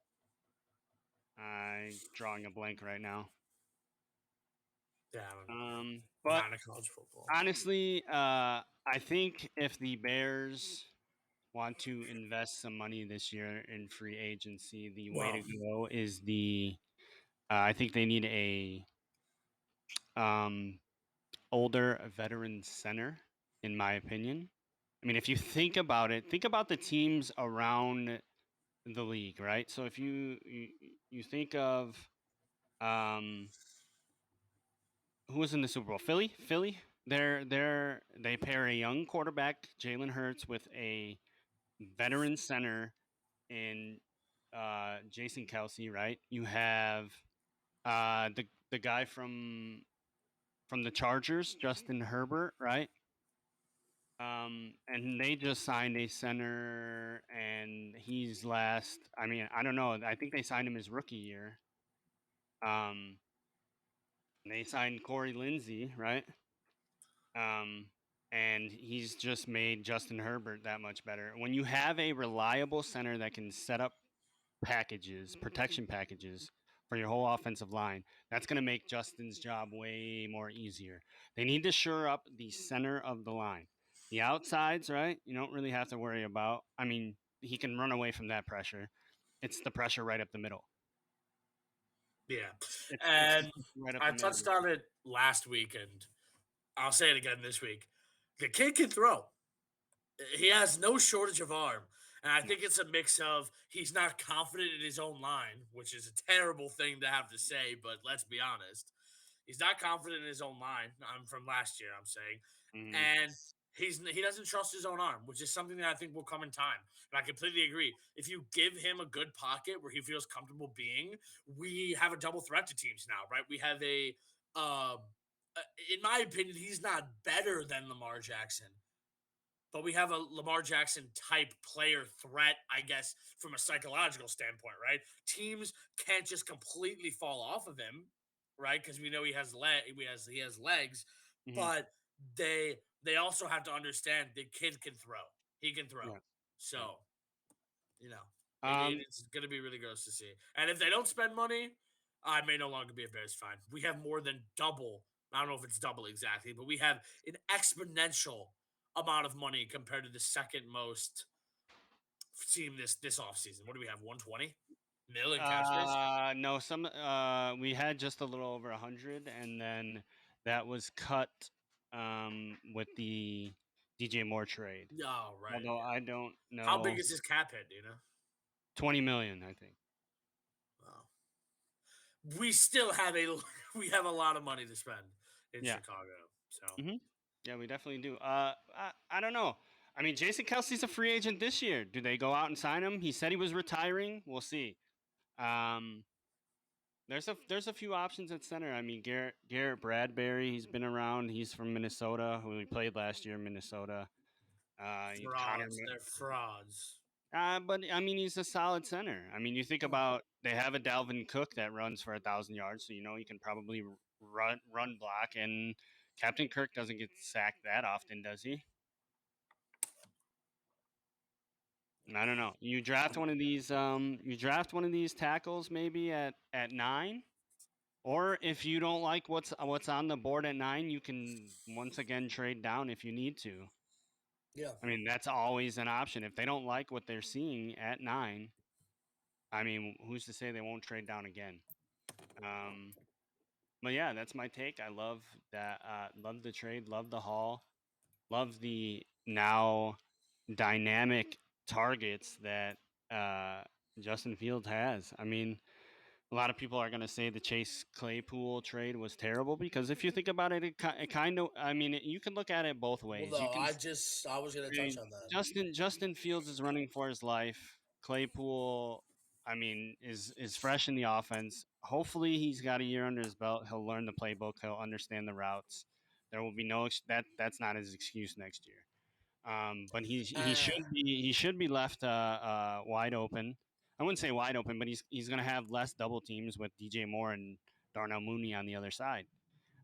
I'm drawing a blank right now.
Yeah, I don't know.
But
Not in college football.
honestly, I think if the Bears want to invest some money this year in free agency, the way to go is I think they need a older veteran center, in my opinion. I mean, if you think about it, think about the teams around the league, right? So if you think of who was in the Super Bowl? Philly. They pair a young quarterback, Jalen Hurts, with a veteran center in Jason Kelsey, right? You have the guy from the Chargers, Justin Herbert, right? And they just signed a center, and he's last. I mean, I don't know. I think they signed him his rookie year. Um, they signed Corey Lindsey, right? And he's just made Justin Herbert that much better. When you have a reliable center that can set up packages, protection packages for your whole offensive line, that's going to make Justin's job way more easier. They need to shore up the center of the line. The outsides, right? You don't really have to worry about. I mean, he can run away from that pressure. It's the pressure right up the middle.
Yeah,
It's
and
right up
I
the middle.
touched on it last week, and I'll say it again this week. The kid can throw. He has no shortage of arm. And I think it's a mix of he's not confident in his own line, which is a terrible thing to have to say, but let's be honest. He's not confident in his own line. I'm from last year, I'm saying.
Mhm.
And he doesn't trust his own arm, which is something that I think will come in time. And I completely agree. If you give him a good pocket where he feels comfortable being, we have a double threat to teams now, right? We have in my opinion, he's not better than Lamar Jackson, but we have a Lamar Jackson type player threat, I guess, from a psychological standpoint, right? Teams can't just completely fall off of him, right? Because we know he has legs,
Mhm.
but they also have to understand the kid can throw. He can throw.
Yeah.
So, you know,
Um,
it's going to be really gross to see. And if they don't spend money, I may no longer be a Bears fan. We have more than double. I don't know if it's double exactly, but we have an exponential amount of money compared to the second most team this offseason. What do we have? 120 mil in cap space?
no, we had just a little over 100, and then that was cut with the DJ Moore trade.
Oh, right.
Although I don't
How big
know,
is his cap hit? Do you know?
20 million, I think.
Wow. We still have we have a lot of money to spend in
Yeah.
Chicago. So
Yeah, we definitely do. I don't know. I mean, Jason Kelsey's a free agent this year. Do they go out and sign him? He said he was retiring. We'll see. Um, there's a few options at center. I mean, Garrett Bradbury. He's been around. He's from Minnesota. Who we played last year in Minnesota. Connor.
frauds. They're frauds.
But I mean, he's a solid center. I mean, you think about they have a Dalvin Cook that runs for 1,000 yards, so you know he can probably run block. And Captain Kirk doesn't get sacked that often, does he? I don't know. You draft one of these. You draft one of these tackles maybe at 9. Or if you don't like what's on the board at 9, you can once again trade down if you need to.
Yeah.
I mean, that's always an option. If they don't like what they're seeing at 9, I mean, who's to say they won't trade down again? But yeah, that's my take. I love that. Love the trade. Love the haul. Love the now dynamic targets that Justin Fields has. I mean, a lot of people are going to say the Chase Claypool trade was terrible because if you think about it, it kind of. I mean, you can look at it both
Well,
ways.
no,
You can.
I was gonna
I
touch
mean,
on that.
Justin Fields is running for his life. Claypool, I mean, is fresh in the offense. Hopefully, he's got a year under his belt. He'll learn the playbook. He'll understand the routes. There will be no that's not his excuse next year. But he should be left wide open. I wouldn't say wide open, but he's going to have less double teams with DJ Moore and Darnell Mooney on the other side.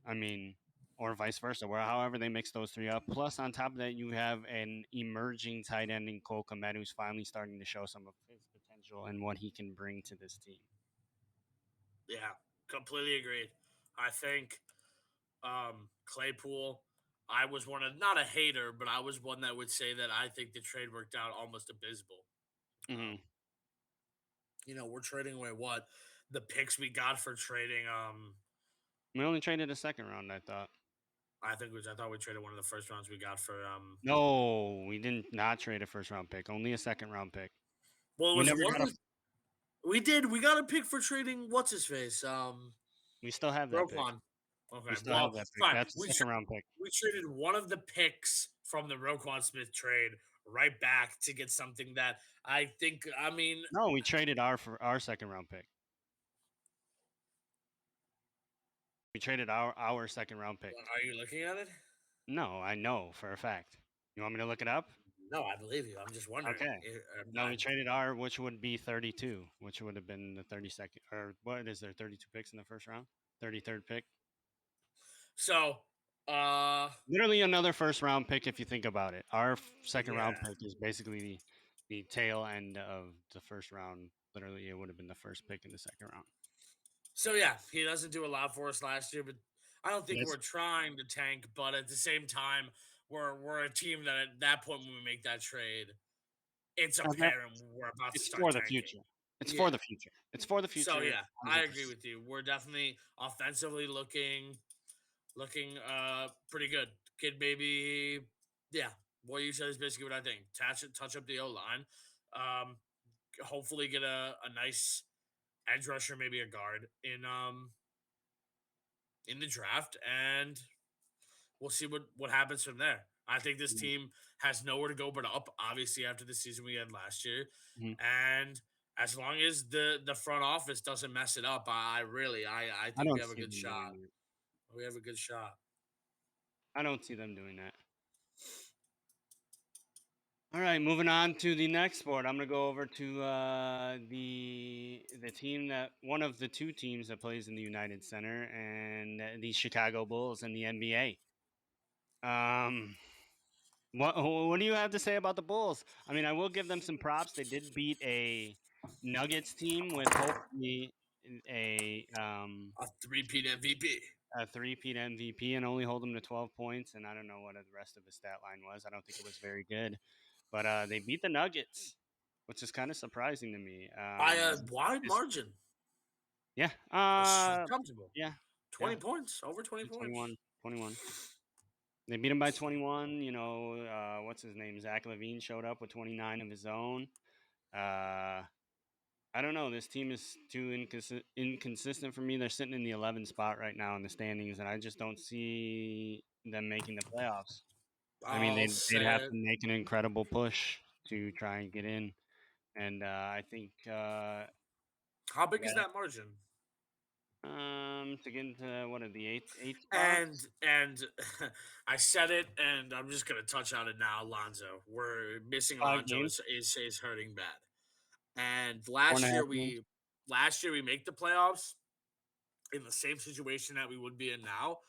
I mean, or vice versa, where however they mix those three up. Plus, on top of that, you have an emerging tight end in Cole Kmet who's finally starting to show some of his potential and what he can bring to this team.
Yeah, completely agreed. I think Claypool, I was not a hater, but I was one that would say that I think the trade worked out almost abysmal.
Mm-hmm.
We're trading away the picks we got for trading.
We only traded a second round, I thought.
I thought we traded one of the first rounds we got for.
No, we didn't not trade a first round pick. Only a second round pick.
Well, it
We
was
never
one
got
of the. We did. We got a pick for trading. What's his face?
We still have that pick.
Roquan. Okay,
We still
well,
have that pick.
fine.
That's a second round pick.
We traded one of the picks from the Roquan Smith trade right back to get something that I think. I mean,
No, we traded our second round pick. We traded our second round pick.
are you looking at it?
No, I know for a fact. You want me to look it up?
No, I believe you. I'm just wondering.
Okay. No, we traded which would be 32, which would have been the 32nd, or what is there, 32 picks in the first round? 33rd pick?
So,
literally another first round pick if you think about it. Our second round
Yeah.
pick is basically the tail end of the first round. Literally, it would have been the first pick in the second round.
So yeah, he doesn't do a lot for us last year, but I don't think
Yes.
we're trying to tank. But at the same time, we're a team that at that point when we make that trade, it's apparent we're about to
It's
start
for the
tanking.
future. It's for the future. It's for the future.
So yeah, I agree
100%.
with you. We're definitely offensively looking pretty good. Kid baby, yeah. What you said is basically what I think. Touch up the O line. Hopefully get a nice edge rusher, maybe a guard in the draft, and we'll see what happens from there. I think this team has nowhere to go but up, obviously, after the season we had last year.
Mhm.
And as long as the front office doesn't mess it up, I think
don't
we have a
see
good
them
shot.
doing that.
We have a good shot.
I don't see them doing that. All right, moving on to the next sport. I'm gonna go over to the team that one of the two teams that plays in the United Center, and the Chicago Bulls in the NBA. What do you have to say about the Bulls? I mean, I will give them some props. They did beat a Nuggets team with hopefully a
A three-peat MVP.
a three-peat MVP and only hold him to 12 points. And I don't know what the rest of his stat line was. I don't think it was very good. But they beat the Nuggets, which is kind of surprising to me.
By a wide margin.
Yeah.
Comfortable.
Yeah.
20 points. Over 20 points.
21. They beat him by 21. What's his name? Zach LaVine showed up with 29 of his own. I don't know. This team is too inconsistent for me. They're sitting in the 11th spot right now in the standings, and I just don't see them making the playoffs. I mean, they'd have to make an incredible push to try and get in. And I think
how big is that margin?
To get into what are the eight spots?
And I said it, and I'm just gonna touch on it now. Lonzo, we're missing Lonzo is hurting bad. And last year we make the playoffs in the same situation that we would be in now,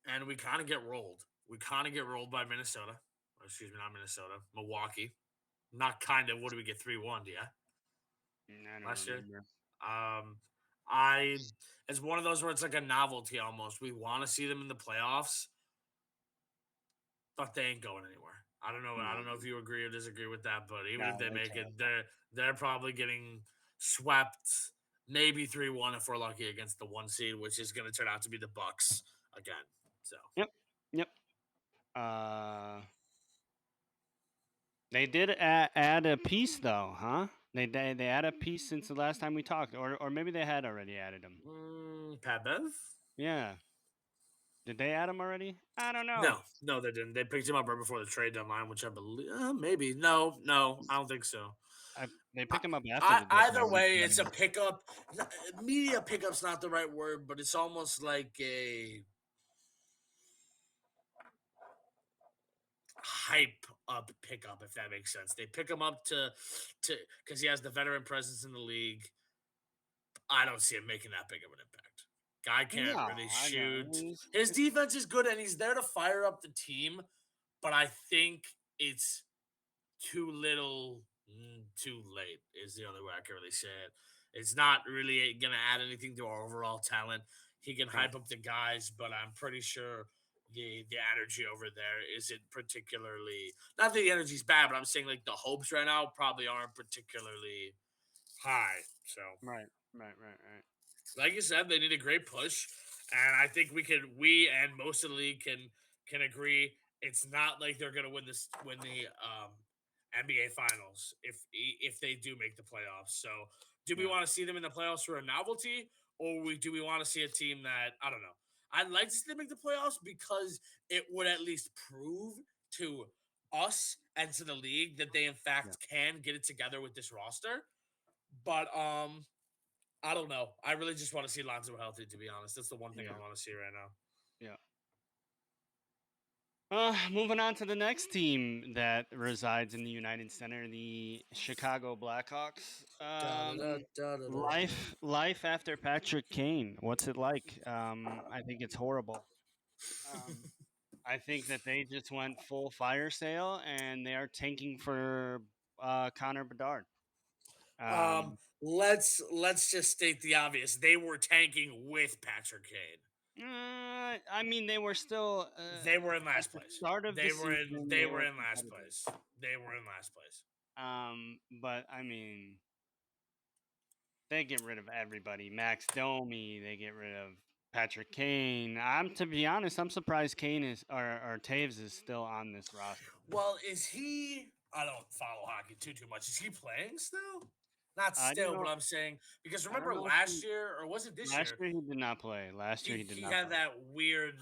and we kind of get rolled. We kind of get rolled by Minnesota. Or excuse me, not Minnesota, Milwaukee. Not kind of. What do we get 3-1? Yeah,
I don't
last
remember.
year. It's one of those where it's like a novelty almost. We want to see them in the playoffs, but they ain't going anywhere. I don't know. I don't know if you agree or disagree with that, but even if they make it, they're probably getting swept, maybe 3-1 if we're lucky against the 1 seed, which is going to turn out to be the Bucks again. So
Yep. They did add a piece though, huh? They add a piece since the last time we talked, or maybe they had already added them.
Pat Bev?
Yeah. Did they add him already? I don't know.
No, they didn't. They picked him up right before the trade deadline, which I believe maybe. No, I don't think so.
They picked him up after the deadline.
Either way, it's a pickup. Media pickup's not the right word, but it's almost like a hype up pickup, if that makes sense. They pick him up to because he has the veteran presence in the league. I don't see him making that big of an impact. Guy can't really shoot. His defense is good, and he's there to fire up the team. But I think it's too little, too late is the only way I can really say it. It's not really going to add anything to our overall talent. He can hype up the guys, but I'm pretty sure the energy over there isn't particularly. Not that the energy's bad, but I'm saying like the hopes right now probably aren't particularly high. So
right.
Like you said, they need a great push, and I think we and most of the league can agree it's not like they're going to win the NBA Finals if they do make the playoffs. So, do we want to see them in the playoffs for a novelty, or do we want to see a team that I don't know? I'd like to see them make the playoffs because it would at least prove to us and to the league that they in fact can get it together with this roster. But I don't know. I really just want to see Lonzo healthy, to be honest. That's the one thing I want to see right now.
Yeah. Moving on to the next team that resides in the United Center, the Chicago Blackhawks. Life after Patrick Kane. What's it like? I think it's horrible. I think that they just went full fire sale and they are tanking for Connor Bedard.
Let's just state the obvious. They were tanking with Patrick Kane.
I mean, they were still.
They were in last place.
Start of
they
the
were
season,
in. They were in last place. They were in last place.
But I mean, they get rid of everybody. Max Domi. They get rid of Patrick Kane. To be honest, I'm surprised Kane is or Taves is still on this roster.
Well, is he? I don't follow hockey too much. Is he playing still? Not still, but I'm saying because remember last year or was it this year?
Last year he did not play. Last year he did not.
He had
play.
that weird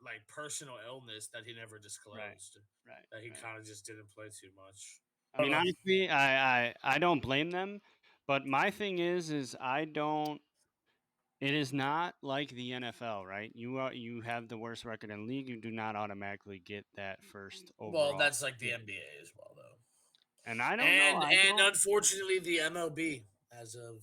like personal illness that he never disclosed.
Right.
That he kind of just didn't play too much.
I mean, honestly, I don't blame them, but my thing is I don't. It is not like the NFL, right? You have the worst record in the league. You do not automatically get that first overall.
Well, that's like the NBA as well, though.
And I don't know.
And unfortunately, the MLB as of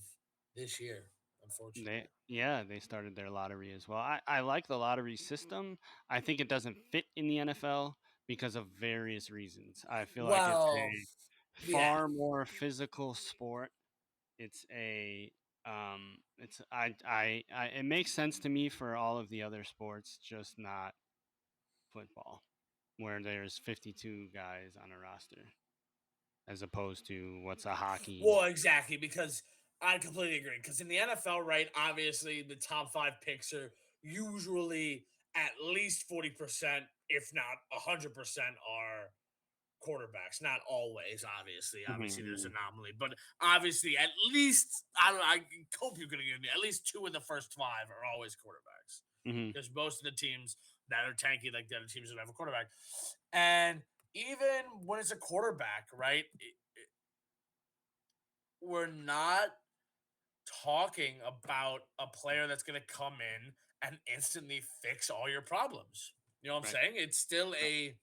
this year, unfortunately.
They started their lottery as well. I like the lottery system. I think it doesn't fit in the NFL because of various reasons. I feel like it's a far more physical sport. It's a it makes sense to me for all of the other sports, just not football, where there's 52 guys on a roster, as opposed to what's a hockey.
Well, exactly, because I completely agree. Because in the NFL, right, obviously the top 5 picks are usually at least 40%, if not 100%, are quarterbacks. Not always, obviously. Obviously, there's an anomaly, but obviously, at least I hope you're going to give me at least 2 of the first 5 are always quarterbacks because most of the teams that are tanky, like the other teams, don't have a quarterback. And even when it's a quarterback, right? We're not talking about a player that's going to come in and instantly fix all your problems. You know what I'm saying? It's still a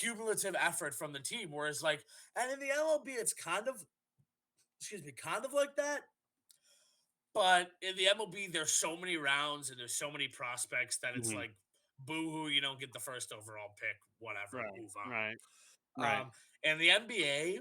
cumulative effort from the team. Whereas, like, and in the MLB, it's kind of like that. But in the MLB, there's so many rounds and there's so many prospects that it's like, boo-hoo, you don't get the first overall pick, whatever, move on.
Right.
In the NBA,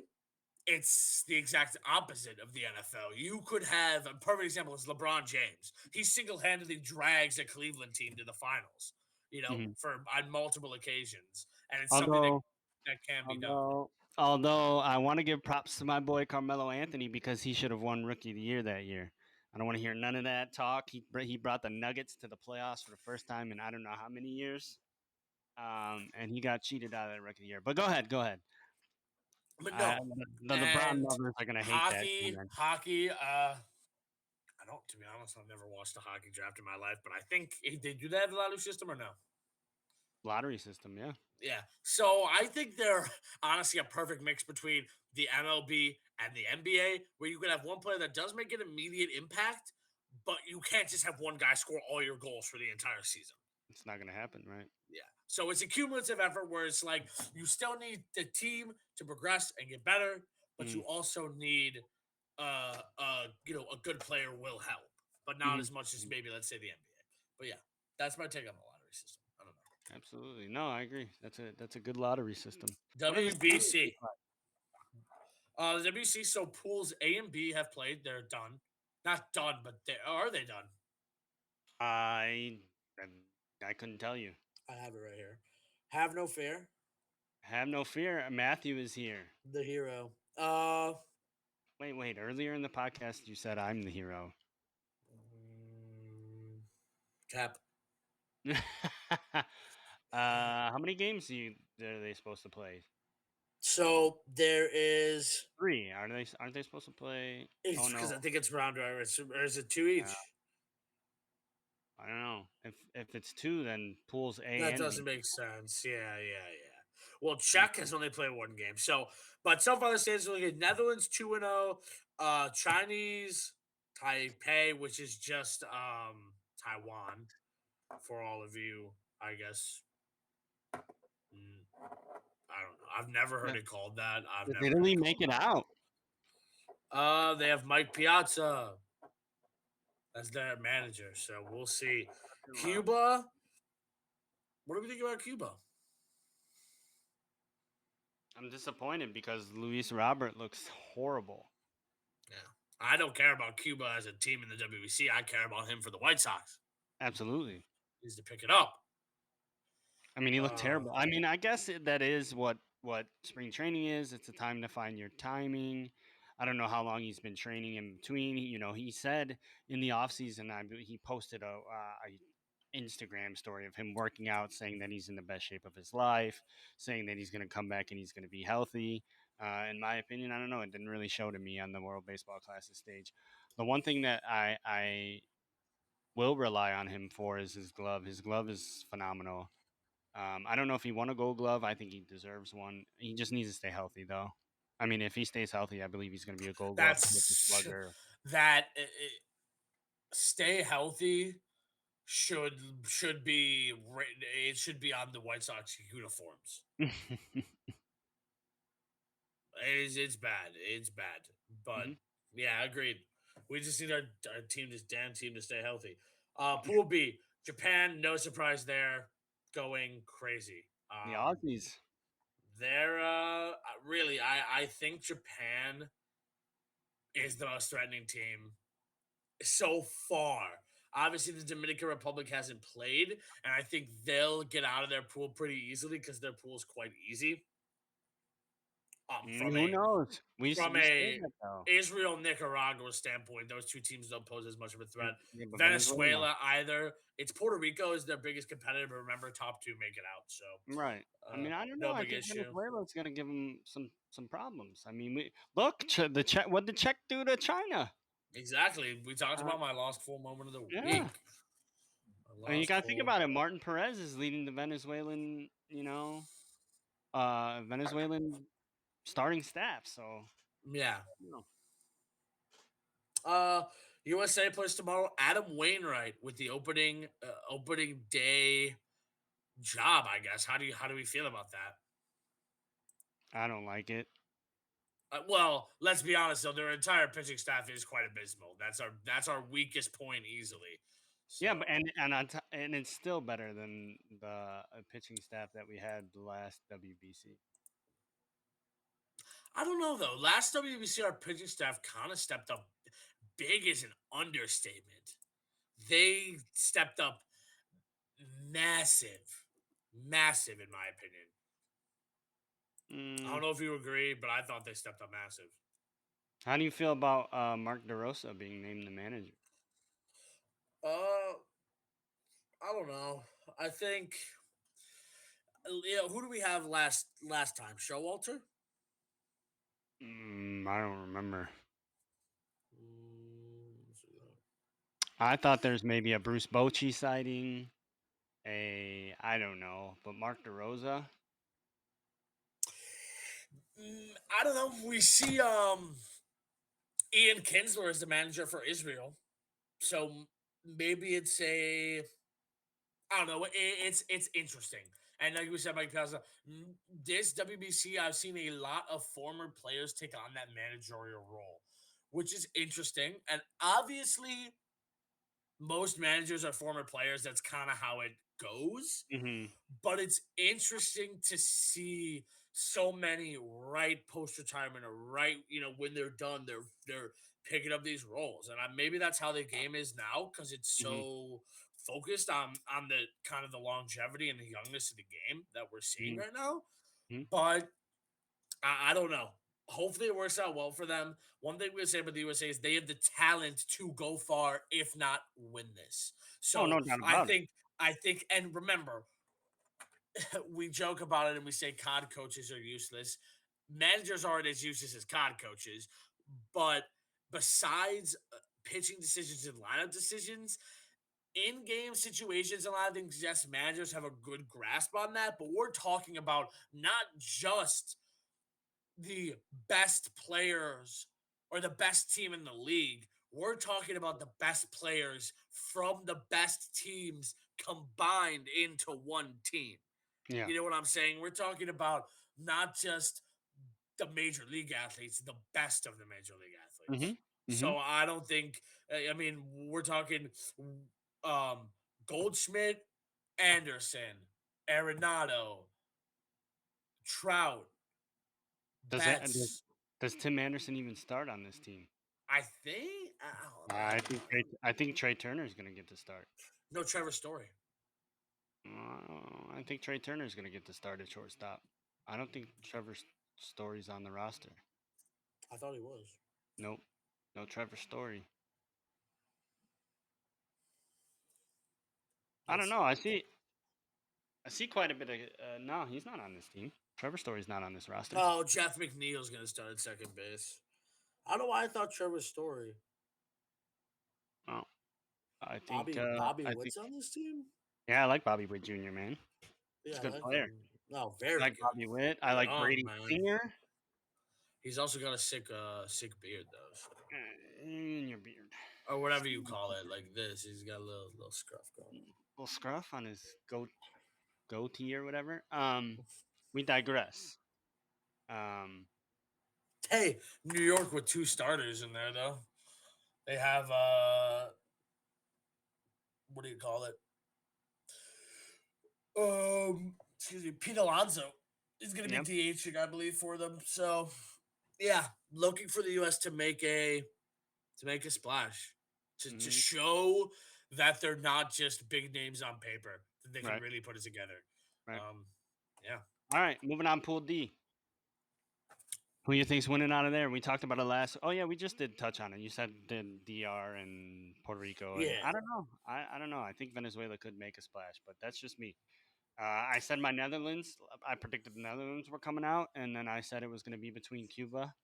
it's the exact opposite of the NFL. You could have a perfect example is LeBron James. He single-handedly drags a Cleveland team to the finals,
Mhm.
on multiple occasions, and it's something
Although,
that can be done.
although I want to give props to my boy Carmelo Anthony because he should have won Rookie of the Year that year. I don't want to hear none of that talk. He brought the Nuggets to the playoffs for the first time in I don't know how many years, and he got cheated out of the Rookie of the Year. But go ahead, go ahead.
But no,
The LeBron
and
lovers are gonna hate that.
hockey. I don't. To be honest, I've never watched a hockey draft in my life, but I think they do they have the lottery system or no?
Lottery system, yeah.
Yeah. So I think they're honestly a perfect mix between the MLB and the NBA, where you could have one player that does make an immediate impact, but you can't just have one guy score all your goals for the entire season.
It's not gonna happen, right?
Yeah. So it's a cumulative effort where it's like you still need the team to progress and get better, but you also need a good player will help, but not as much as maybe let's say the NBA. But yeah, that's my take on the lottery system. I don't know.
Absolutely. No, I agree. That's a good lottery system.
WBC. The WBC, so pools A and B have played. They're done. Not done, but are they done?
I I couldn't tell you.
I have it right here. Have no fear.
Have no fear. Matthew is here.
The hero.
Wait. Earlier in the podcast, you said I'm the hero.
Cap.
How many games are they supposed to play?
So there is
3. Aren't they supposed to play?
It's because I think it's round or is it 2 each?
I don't know. If it's 2, then pools A
That
and
doesn't
B.
make sense. Yeah. Well, Czech has only played one game. But so far the standings are looking Netherlands 2-0, Chinese Taipei, which is just Taiwan for all of you, I guess. I don't know. I've never heard it called that.
Did Italy make it out?
They have Mike Piazza as their manager, so we'll see. Cuba. What do we think about Cuba?
I'm disappointed because Luis Robert looks horrible.
Yeah. I don't care about Cuba as a team in the WBC. I care about him for the White Sox.
Absolutely.
He needs to pick it up.
I mean, he looked terrible. I mean, I guess that is what spring training is. It's a time to find your timing. I don't know how long he's been training in between. He said in the offseason, he posted a Instagram story of him working out, saying that he's in the best shape of his life, saying that he's going to come back and he's going to be healthy. In my opinion, I don't know. It didn't really show to me on the World Baseball Classic stage. The one thing that I will rely on him for is his glove. His glove is phenomenal. I don't know if he won a Gold Glove. I think he deserves one. He just needs to stay healthy, though. I mean, if he stays healthy, I believe he's going to be a Gold Glove slugger.
Stay healthy should be it should be on the White Sox uniforms. It's bad. It's bad. But yeah, agreed. We just need our team, this damn team, to stay healthy. Pool B, Japan, no surprise there, going crazy.
The Aussies.
They're really, I think Japan is the most threatening team so far. Obviously, the Dominican Republic hasn't played, and I think they'll get out of their pool pretty easily because their pool is quite easy.
Who knows?
From a Israel Nicaragua standpoint, those two teams don't pose as much of a threat. Venezuela either. It's Puerto Rico is their biggest competitor, but remember, top 2 make it out. So
right. I mean, I don't know. I think Venezuela is going to give them some problems. I mean, what did the Czech do to China?
Exactly. We talked about my lost full moment of the week.
I mean, you got to think about it. Martin Perez is leading the Venezuelan, Venezuelan starting staff. So
yeah. USA plays tomorrow. Adam Wainwright with the opening day job, I guess. How do we feel about that?
I don't like it.
Well, let's be honest though, their entire pitching staff is quite abysmal. That's our weakest point easily. So.
Yeah, but and it's still better than the pitching staff that we had the last WBC.
I don't know though. Last WBC, our pitching staff kind of stepped up. Big is an understatement. They stepped up massive, massive in my opinion. I don't know if you agree, but I thought they stepped up massive.
How do you feel about Mark DeRosa being named the manager?
I don't know. I think who do we have last time? Showalter?
I don't remember.
Let's see that.
I thought there's maybe a Bruce Bochy sighting. I don't know, but Mark DeRosa.
I don't know. We see Ian Kinsler as the manager for Israel, so maybe it's a I don't know. It's interesting. And like we said, Mike Piazza, this WBC, I've seen a lot of former players take on that managerial role, which is interesting. And obviously, most managers are former players. That's kind of how it goes.
Mm-hmm.
But it's interesting to see so many right post retirement or right, when they're done, they're picking up these roles, and maybe that's how the game is now because it's so focused on the kind of the longevity and the youngness of the game that we're seeing right now. But I don't know. Hopefully it works out well for them. One thing we say about the USA is they have the talent to go far, if not win this.
Oh, no
So
doubt
I
about it.
think, and remember, we joke about it and we say COD coaches are useless. Managers aren't as useless as COD coaches, but besides pitching decisions and lineup decisions, in-game situations, a lot of things, yes, managers have a good grasp on that, but we're talking about not just the best players or the best team in the league. We're talking about the best players from the best teams combined into one team.
Yeah.
You know what I'm saying? We're talking about not just the major league athletes, the best of the major league athletes. So I don't think, we're talking Goldschmidt, Anderson, Arenado, Trout,
Does
Betts.
Tim Anderson even start on this team?
I think.
I think Trey Turner is going to get the start.
No, Trevor Story.
I think Trey Turner is going to get the start at shortstop. I don't think Trevor Story's on the roster.
I thought he was.
Nope. No Trevor Story. I don't know. I see quite a bit of. No, he's not on this team. Trevor Story's not on this roster.
Oh, Jeff McNeil's going to start at second base. I don't know why I thought Trevor Story.
Oh, I think
Bobby Witt's on this team?
Yeah, I like Bobby Witt Jr., man. He's a good player.
No, very
I like
good.
Bobby Witt. I like Brady Senior.
He's also got a sick beard though. So.
In your beard.
Or whatever you call it, like this. He's got a little scruff going.
Little scruff on his goatee or whatever. We digress.
Hey, New York with 2 starters in there though. They have what do you call it? Excuse me, Pete Alonso is going to be DHing, I believe, for them. So, yeah, looking for the U.S. to make a splash, to show that they're not just big names on paper, that they can really put it together.
Right.
Yeah.
All right, moving on. Pool D. Who you think's winning out of there? We talked about it last. Oh yeah, we just did touch on it. You said the DR and Puerto Rico.
Yeah.
I don't know. I don't know. I think Venezuela could make a splash, but that's just me. I said my Netherlands. I predicted the Netherlands were coming out, and then I said it was going to be between Cuba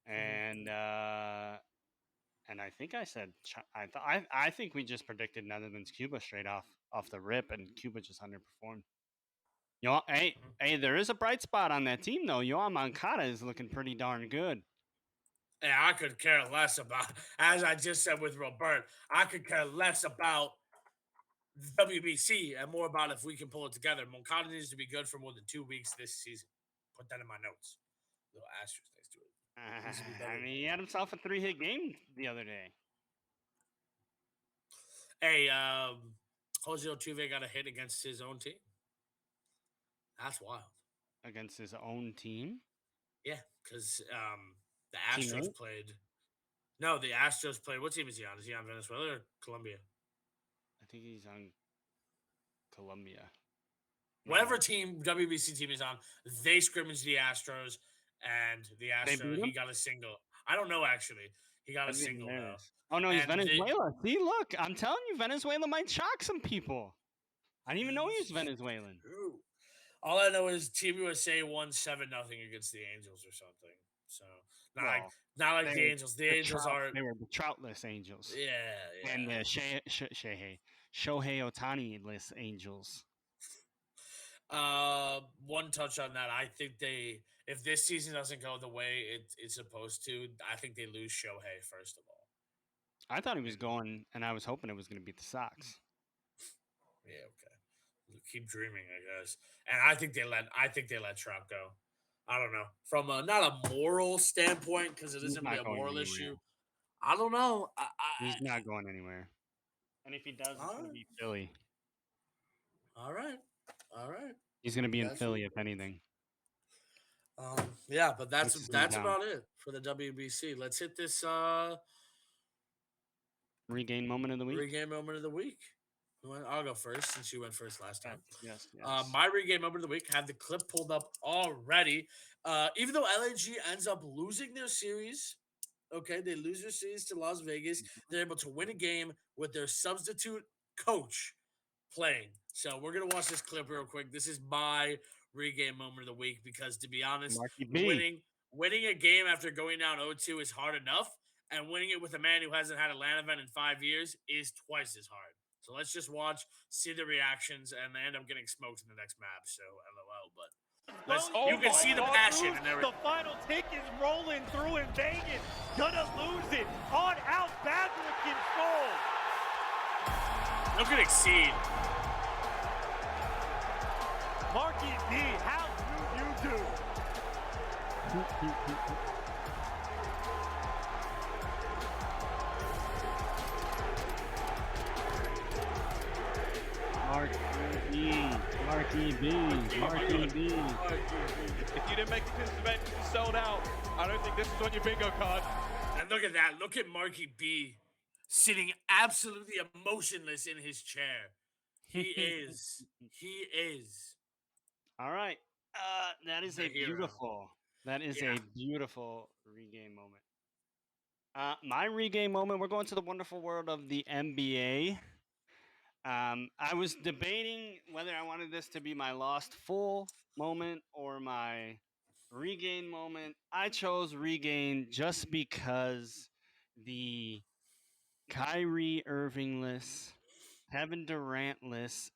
and I think I said I think we just predicted Netherlands Cuba straight off the rip, and Cuba just underperformed. Hey, there is a bright spot on that team though. Yoan Moncada is looking pretty darn good.
Yeah, I could care less about, as I just said with Robert, I could care less about WBC and more about if we can pull it together. Moncada needs to be good for more than 2 weeks this season. Put that in my notes. Little asterisk next to it.
I mean, he had himself a 3-hit game the other day.
Hey, Jose Altuve got a hit against his own team. That's wild.
Against his own team?
Yeah, because the
Teammate?
Astros played. No, the Astros played. What team is he on? Is he on Venezuela or Colombia?
I think he's on Colombia.
Whatever team WBC team is on, they scrimmaged the Astros, and the
They beat
Astros he
him?
got a single. I don't know actually. He got a
That'd be
single though.
hilarious. Oh no, he's
And they-
Venezuela. See, look, I'm telling you, Venezuela might shock some people. I didn't even know he was Venezuelan.
True. All I know is Team USA won 7-0 against the Angels or something. So not like the
They-
Angels. The Angels are
They were the Troutless Angels.
yeah.
And the Shohei Otani-less Angels.
One touch on that. I think if this season doesn't go the way it's supposed to, I think they lose Shohei first of all.
I thought he was going, and I was hoping it was going to beat the Sox.
Yeah, okay. Keep dreaming, I guess. And I think they let Trout go. I don't know. From not a moral standpoint, because it isn't really a moral issue. I don't know.
He's not going anywhere. And if he does, it's going to be Philly.
All right.
He's going to be in Philly, if anything.
Yeah, but that's about it for the WBC. Let's hit this
regain moment of the week.
Regain moment of the week. I'll go first since you went first last time.
Yes.
My regain moment of the week. Have the clip pulled up already. Even though LAG ends up losing their series, okay, they lose their series to Las Vegas. They're able to win a game with their substitute coach playing. So we're gonna watch this clip real quick. This is my regain moment of the week because, to be honest, winning a game after going down 0-2 is hard enough, and winning it with a man who hasn't had a LAN event in 5 years is twice as hard. So let's just watch, see the reactions, and they end up getting smoked in the next map. So LOL, but you can see the passion.
The final tick is rolling through in Vegas. Gonna lose it on out. Badger control.
Look at Exceed.
Marky D, how do you do?
Marky B.
If you didn't make it to this event, you sold out. I don't think this is on your bingo card.
And look at that. Look at Marky B sitting absolutely emotionless in his chair. He is.
All right. That is a beautiful regain moment. My regain moment, we're going to the wonderful world of the NBA. I was debating whether I wanted this to be my lost full moment or my regain moment. I chose regain just because the Kyrie Irvingless, Kevin Durantless,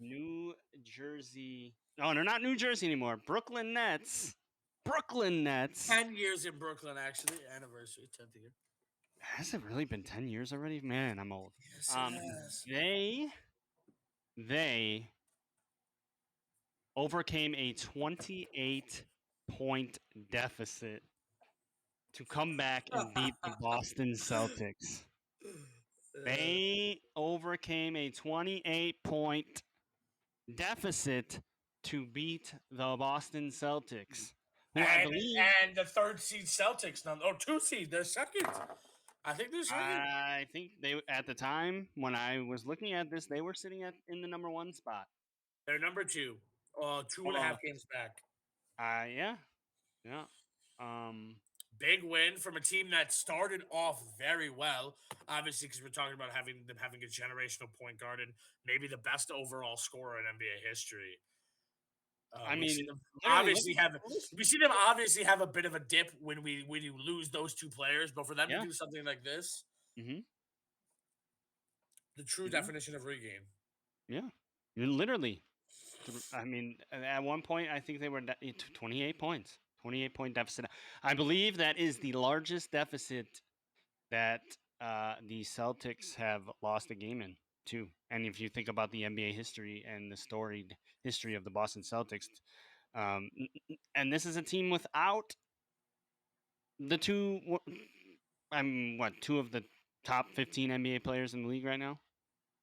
New Jersey. No, they're not New Jersey anymore. Brooklyn Nets.
10 years in Brooklyn, actually. Anniversary, 10th year.
Has it really been 10 years already? Man, I'm old.
Yes, it has.
They overcame a 28-point deficit to come back and beat the Boston Celtics. They overcame a 28-point deficit to beat the Boston Celtics.
And the third seed Celtics, two seed, they're second. I think they're second.
I think they, at the time when I was looking at this, they were sitting in the number 1 spot.
They're number 2, 2.5 games back.
Yeah.
Big win from a team that started off very well. Obviously, because we're talking about having a generational point guard and maybe the best overall scorer in NBA history. We see them obviously have a bit of a dip when you lose those two players, but for them to do something like this, the true definition of regain.
Yeah, literally. I mean, at one point, I think they were 28 points, 28-point deficit. I believe that is the largest deficit that the Celtics have lost a game in, too. And if you think about the NBA history and the storied history of the Boston Celtics, and this is a team without the two of the top 15 NBA players in the league right now?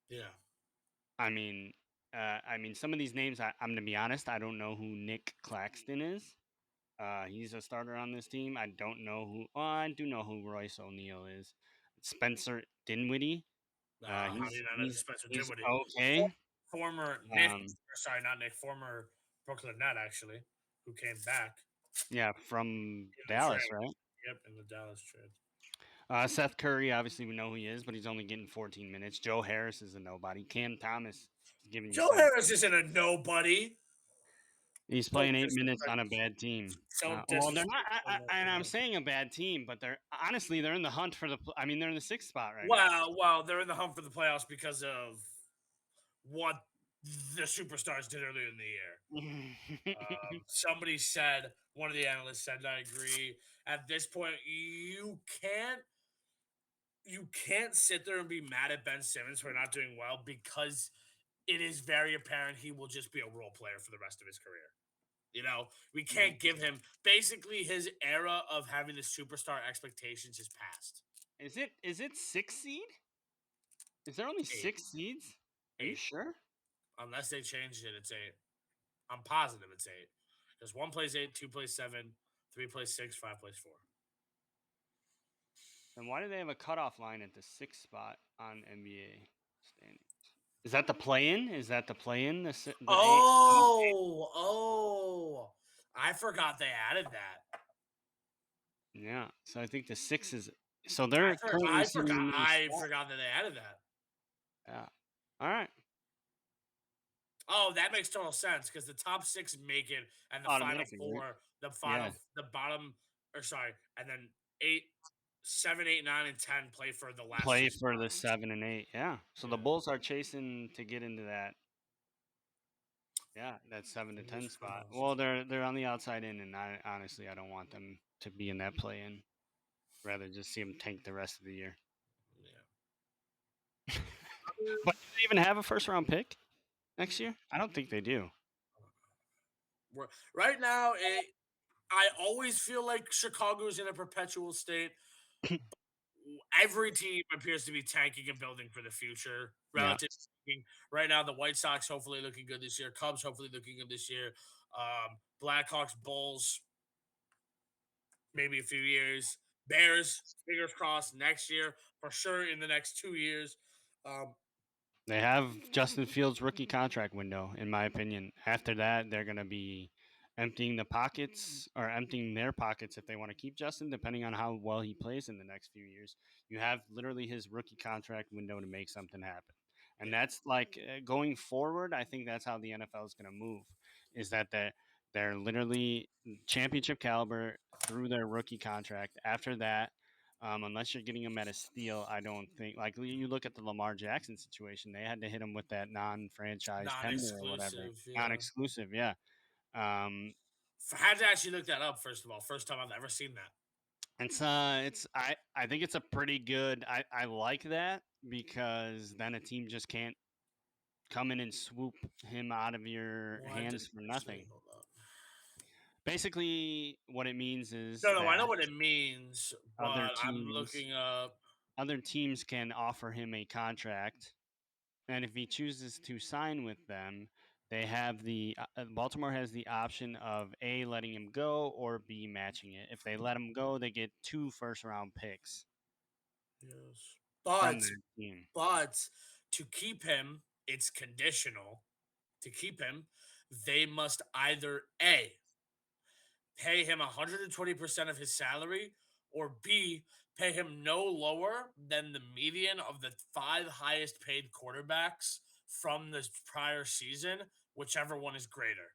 Yeah.
I mean, some of these names, I'm going to be honest, I don't know who Nick Claxton is. He's a starter on this team. I don't know who. Oh, I do know who Royce O'Neal is. Spencer Dinwiddie.
How do you not know Spencer
He's
Dinwiddie?
okay.
Former Nick,
Um,
sorry, not Nick, former Brooklyn Net actually, who came back
yeah, from
in the
Dallas,
trade.
right?
Yep, in the Dallas trade.
Seth Curry, obviously we know who he is, but he's only getting 14 minutes. Joe Harris is a nobody. Cam Thomas is giving you
Joe
7.
Harris isn't a nobody.
He's playing 8 minutes on a bad team. Well, they're not, and I'm saying a bad team, but they're in the hunt for the. I mean, they're in the 6th spot right now.
Well, they're in the hunt for the playoffs because of what the superstars did earlier in the year. Somebody said, one of the analysts said, and I agree. At this point, you can't sit there and be mad at Ben Simmons for not doing well because it is very apparent he will just be a role player for the rest of his career. You know, we can't give him basically his era of having the superstar expectations is past.
Is it 6 seed? Is there only 6 seeds? Are you sure?
Unless they changed it, it's 8. I'm positive it's 8. Because 1 plays 8, 2 plays 7, 3 plays 6, 5 plays 4.
Then why do they have a cutoff line at the 6th spot on NBA standings? Is that the play-in?
Oh, I forgot they added that.
Yeah, so I think the 6 is. So they're
I forgot that they added that.
Yeah. All right.
Oh, that makes total sense because the top 6 make it, and the final 4, the bottom, and then 8, 7, 8, 9, and 10 play for the last.
Play for the 7 and 8. Yeah. So the Bulls are chasing to get into that. Yeah, that 7 to 10 spot. Well, they're on the outside in, and I don't want them to be in that play in. Rather just see them tank the rest of the year.
Yeah.
But do they even have a first round pick next year? I don't think they do.
Right now, I always feel like Chicago's in a perpetual state. Every team appears to be tanking and building for the future. Relatively speaking, right now the White Sox hopefully looking good this year. Cubs hopefully looking good this year. Blackhawks, Bulls, maybe a few years. Bears, fingers crossed next year for sure. In the next 2 years,
They have Justin Fields' rookie contract window, in my opinion. After that, they're going to be emptying their pockets if they want to keep Justin, depending on how well he plays in the next few years. You have literally his rookie contract window to make something happen. And that's like going forward, I think that's how the NFL is going to move, is that they're literally championship caliber through their rookie contract. After that, unless you're getting him at a steal, I don't think. Like you look at the Lamar Jackson situation, they had to hit him with that non-franchise tender or whatever, non-exclusive. Yeah.
Had to actually look that up first of all. First time I've ever seen that.
I think it's a pretty good. I like that because then a team just can't come in and swoop him out of your hands for nothing. Basically, what it means is
no, I know what it means, but I'm looking up.
Other teams can offer him a contract, and if he chooses to sign with them, they have Baltimore has the option of A, letting him go, or B, matching it. If they let him go, they get 2 first-round picks.
Yes,
from their team.
But to keep him, it's conditional. To keep him, they must either A, pay him 120% of his salary, or B, pay him no lower than the median of the 5 highest paid quarterbacks from the prior season, whichever one is greater.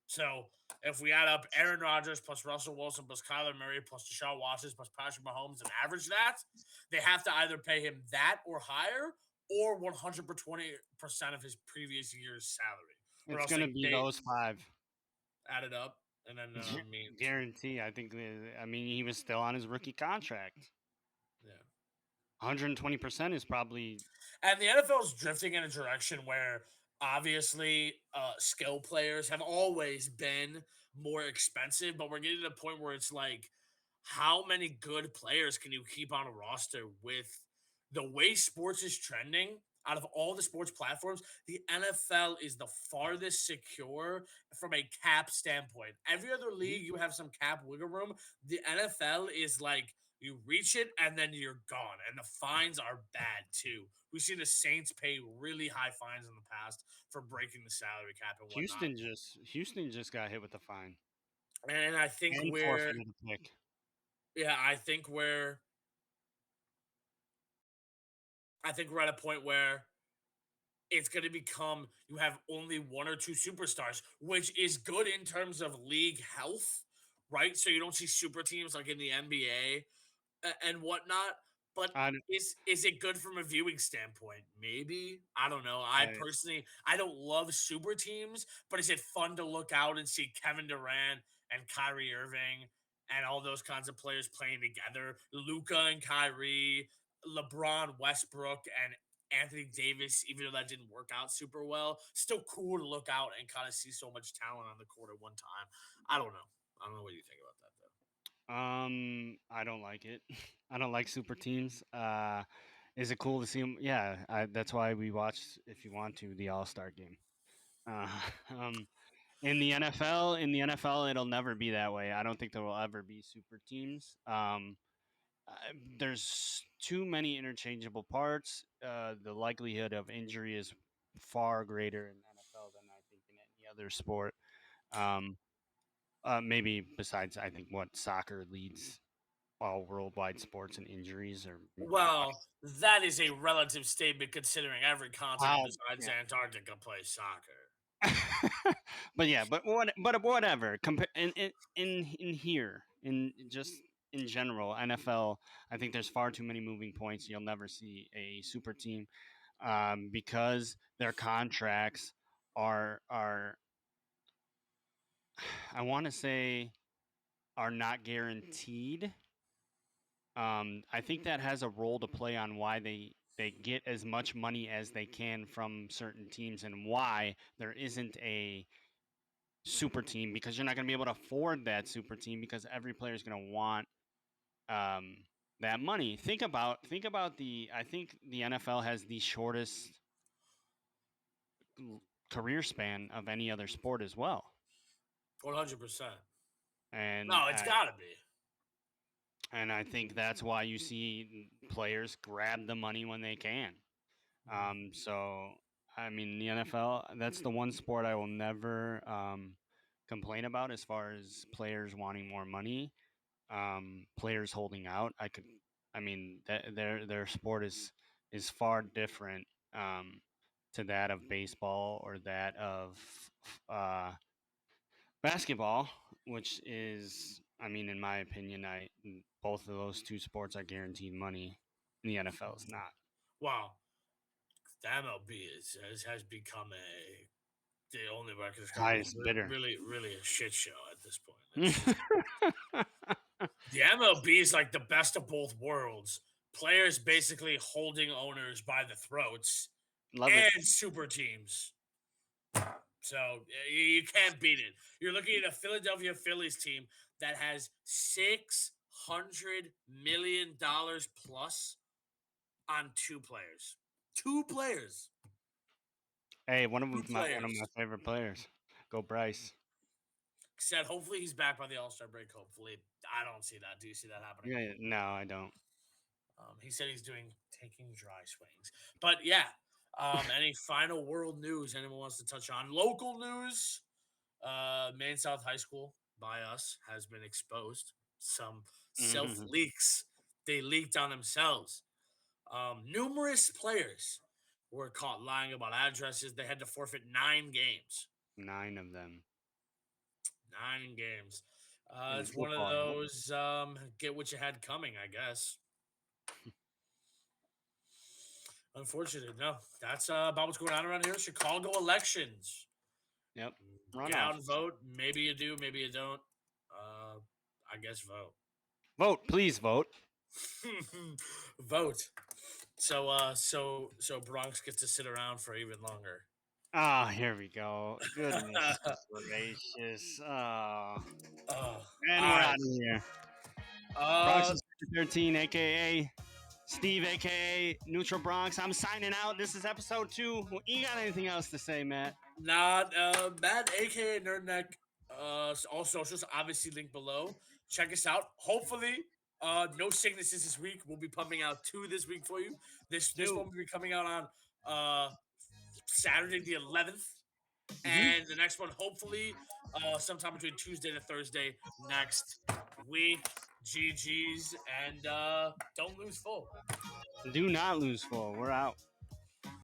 So if we add up Aaron Rodgers plus Russell Wilson plus Kyler Murray plus Deshaun Watson plus Patrick Mahomes and average that, they have to either pay him that or higher, or 120% of his previous year's salary.
It's going to be those 5
added up. And then
guarantee. I think. He was still on his rookie contract.
Yeah,
120% is probably.
And the NFL is drifting in a direction where obviously skill players have always been more expensive, but we're getting to the point where it's like, how many good players can you keep on a roster with the way sports is trending? out of all the sports platforms, the NFL is the farthest secure from a cap standpoint. Every other league, you have some cap wiggle room. The NFL is like you reach it and then you're gone. And the fines are bad too. We've seen the Saints pay really high fines in the past for breaking the salary cap and whatnot.
Houston just got hit with a fine
And I think
and forfeited a pick.
I think we're at a point where it's going to become you have only one or two superstars, which is good in terms of league health, right? So you don't see super teams like in the NBA and whatnot. But
I,
is it good from a viewing standpoint? Maybe. I don't know.
I
I don't love super teams, but is it fun to look out and see Kevin Durant and Kyrie Irving and all those kinds of players playing together? Luca and Kyrie, LeBron, Westbrook, and Anthony Davis, even though that didn't work out super well, still cool to look out and kind of see so much talent on the court at one time. I don't know. I don't know what you think about that, though.
I don't like it. I don't like super teams. Is it cool to see them? Yeah, that's why we watch, if you want to, the All Star game. Uh, um, in the NFL, it'll never be that way. I don't think there will ever be super teams. There's too many interchangeable parts. The likelihood of injury is far greater in NFL than I think in any other sport. Um, maybe besides, I think what soccer leads all worldwide sports and injuries or
Well, that is a relative statement considering every continent
wow,
besides
yeah.
Antarctica plays soccer.
But yeah, but whatever. In here, in just in general, NFL, I think there's far too many moving points. You'll never see a super team because their contracts are I want to say are not guaranteed. I think that has a role to play on why they get as much money as they can from certain teams and why there isn't a super team, because you're not going to be able to afford that super team because every player is going to want that money. Think about I think the NFL has the shortest career span of any other sport as well.
100%.
And
No, it's got to be.
And I think that's why you see players grab the money when they can. So, I mean, the NFL, that's the one sport I will never complain about as far as players wanting more money, players holding out. I mean, their sport is far different to that of baseball or that of uh, basketball, which is, I mean, in my opinion, both of those two sports are guaranteed money. The NFL is not.
Wow. The MLB has become the only record is going to
Highest
be
bidder.
really a shit show at this point. The MLB is like the best of both worlds. Players basically holding owners by the throats
Love
and
it.
super teams. So you can't beat it. You're looking at a Philadelphia Phillies team that has $600 million plus on two players. Two players.
Hey, one of
Two
them's one of my
players.
favorite players. Go Bryce.
Said hopefully he's back by the All-Star break. Hopefully. I don't see that. Do you see that happening?
Yeah, no, I don't.
He said he's taking dry swings. But yeah. Any final world news anyone wants to touch on? Local news. Maine South High School by us has been exposed. Some self leaks. They leaked on themselves. Numerous players were caught lying about addresses. They had to forfeit 9 games.
9 of them.
9 games.
In
It's one of
football,
those get what you had coming, I guess. Unfortunately, no. That's about what's going on around here. Chicago elections.
Yep.
Get out and vote. Maybe you do, maybe you don't. I guess vote.
Vote, please vote.
Vote. So Bronx gets to sit around for even longer.
Ah, here we go. Goodness gracious. Oh. And we're out of here. Bronx is 13, aka Steve, aka Neutral Bronx. I'm signing out. This is episode 2. You got anything else to say, Matt?
Not Matt, aka Nerdneck. All socials obviously linked below. Check us out. Hopefully, no sicknesses this week. We'll be pumping out 2 this week for you. This one will be coming out on Saturday the 11th, and the next one hopefully sometime between Tuesday to Thursday next week. GG's and don't lose full.
Do not lose full. We're out.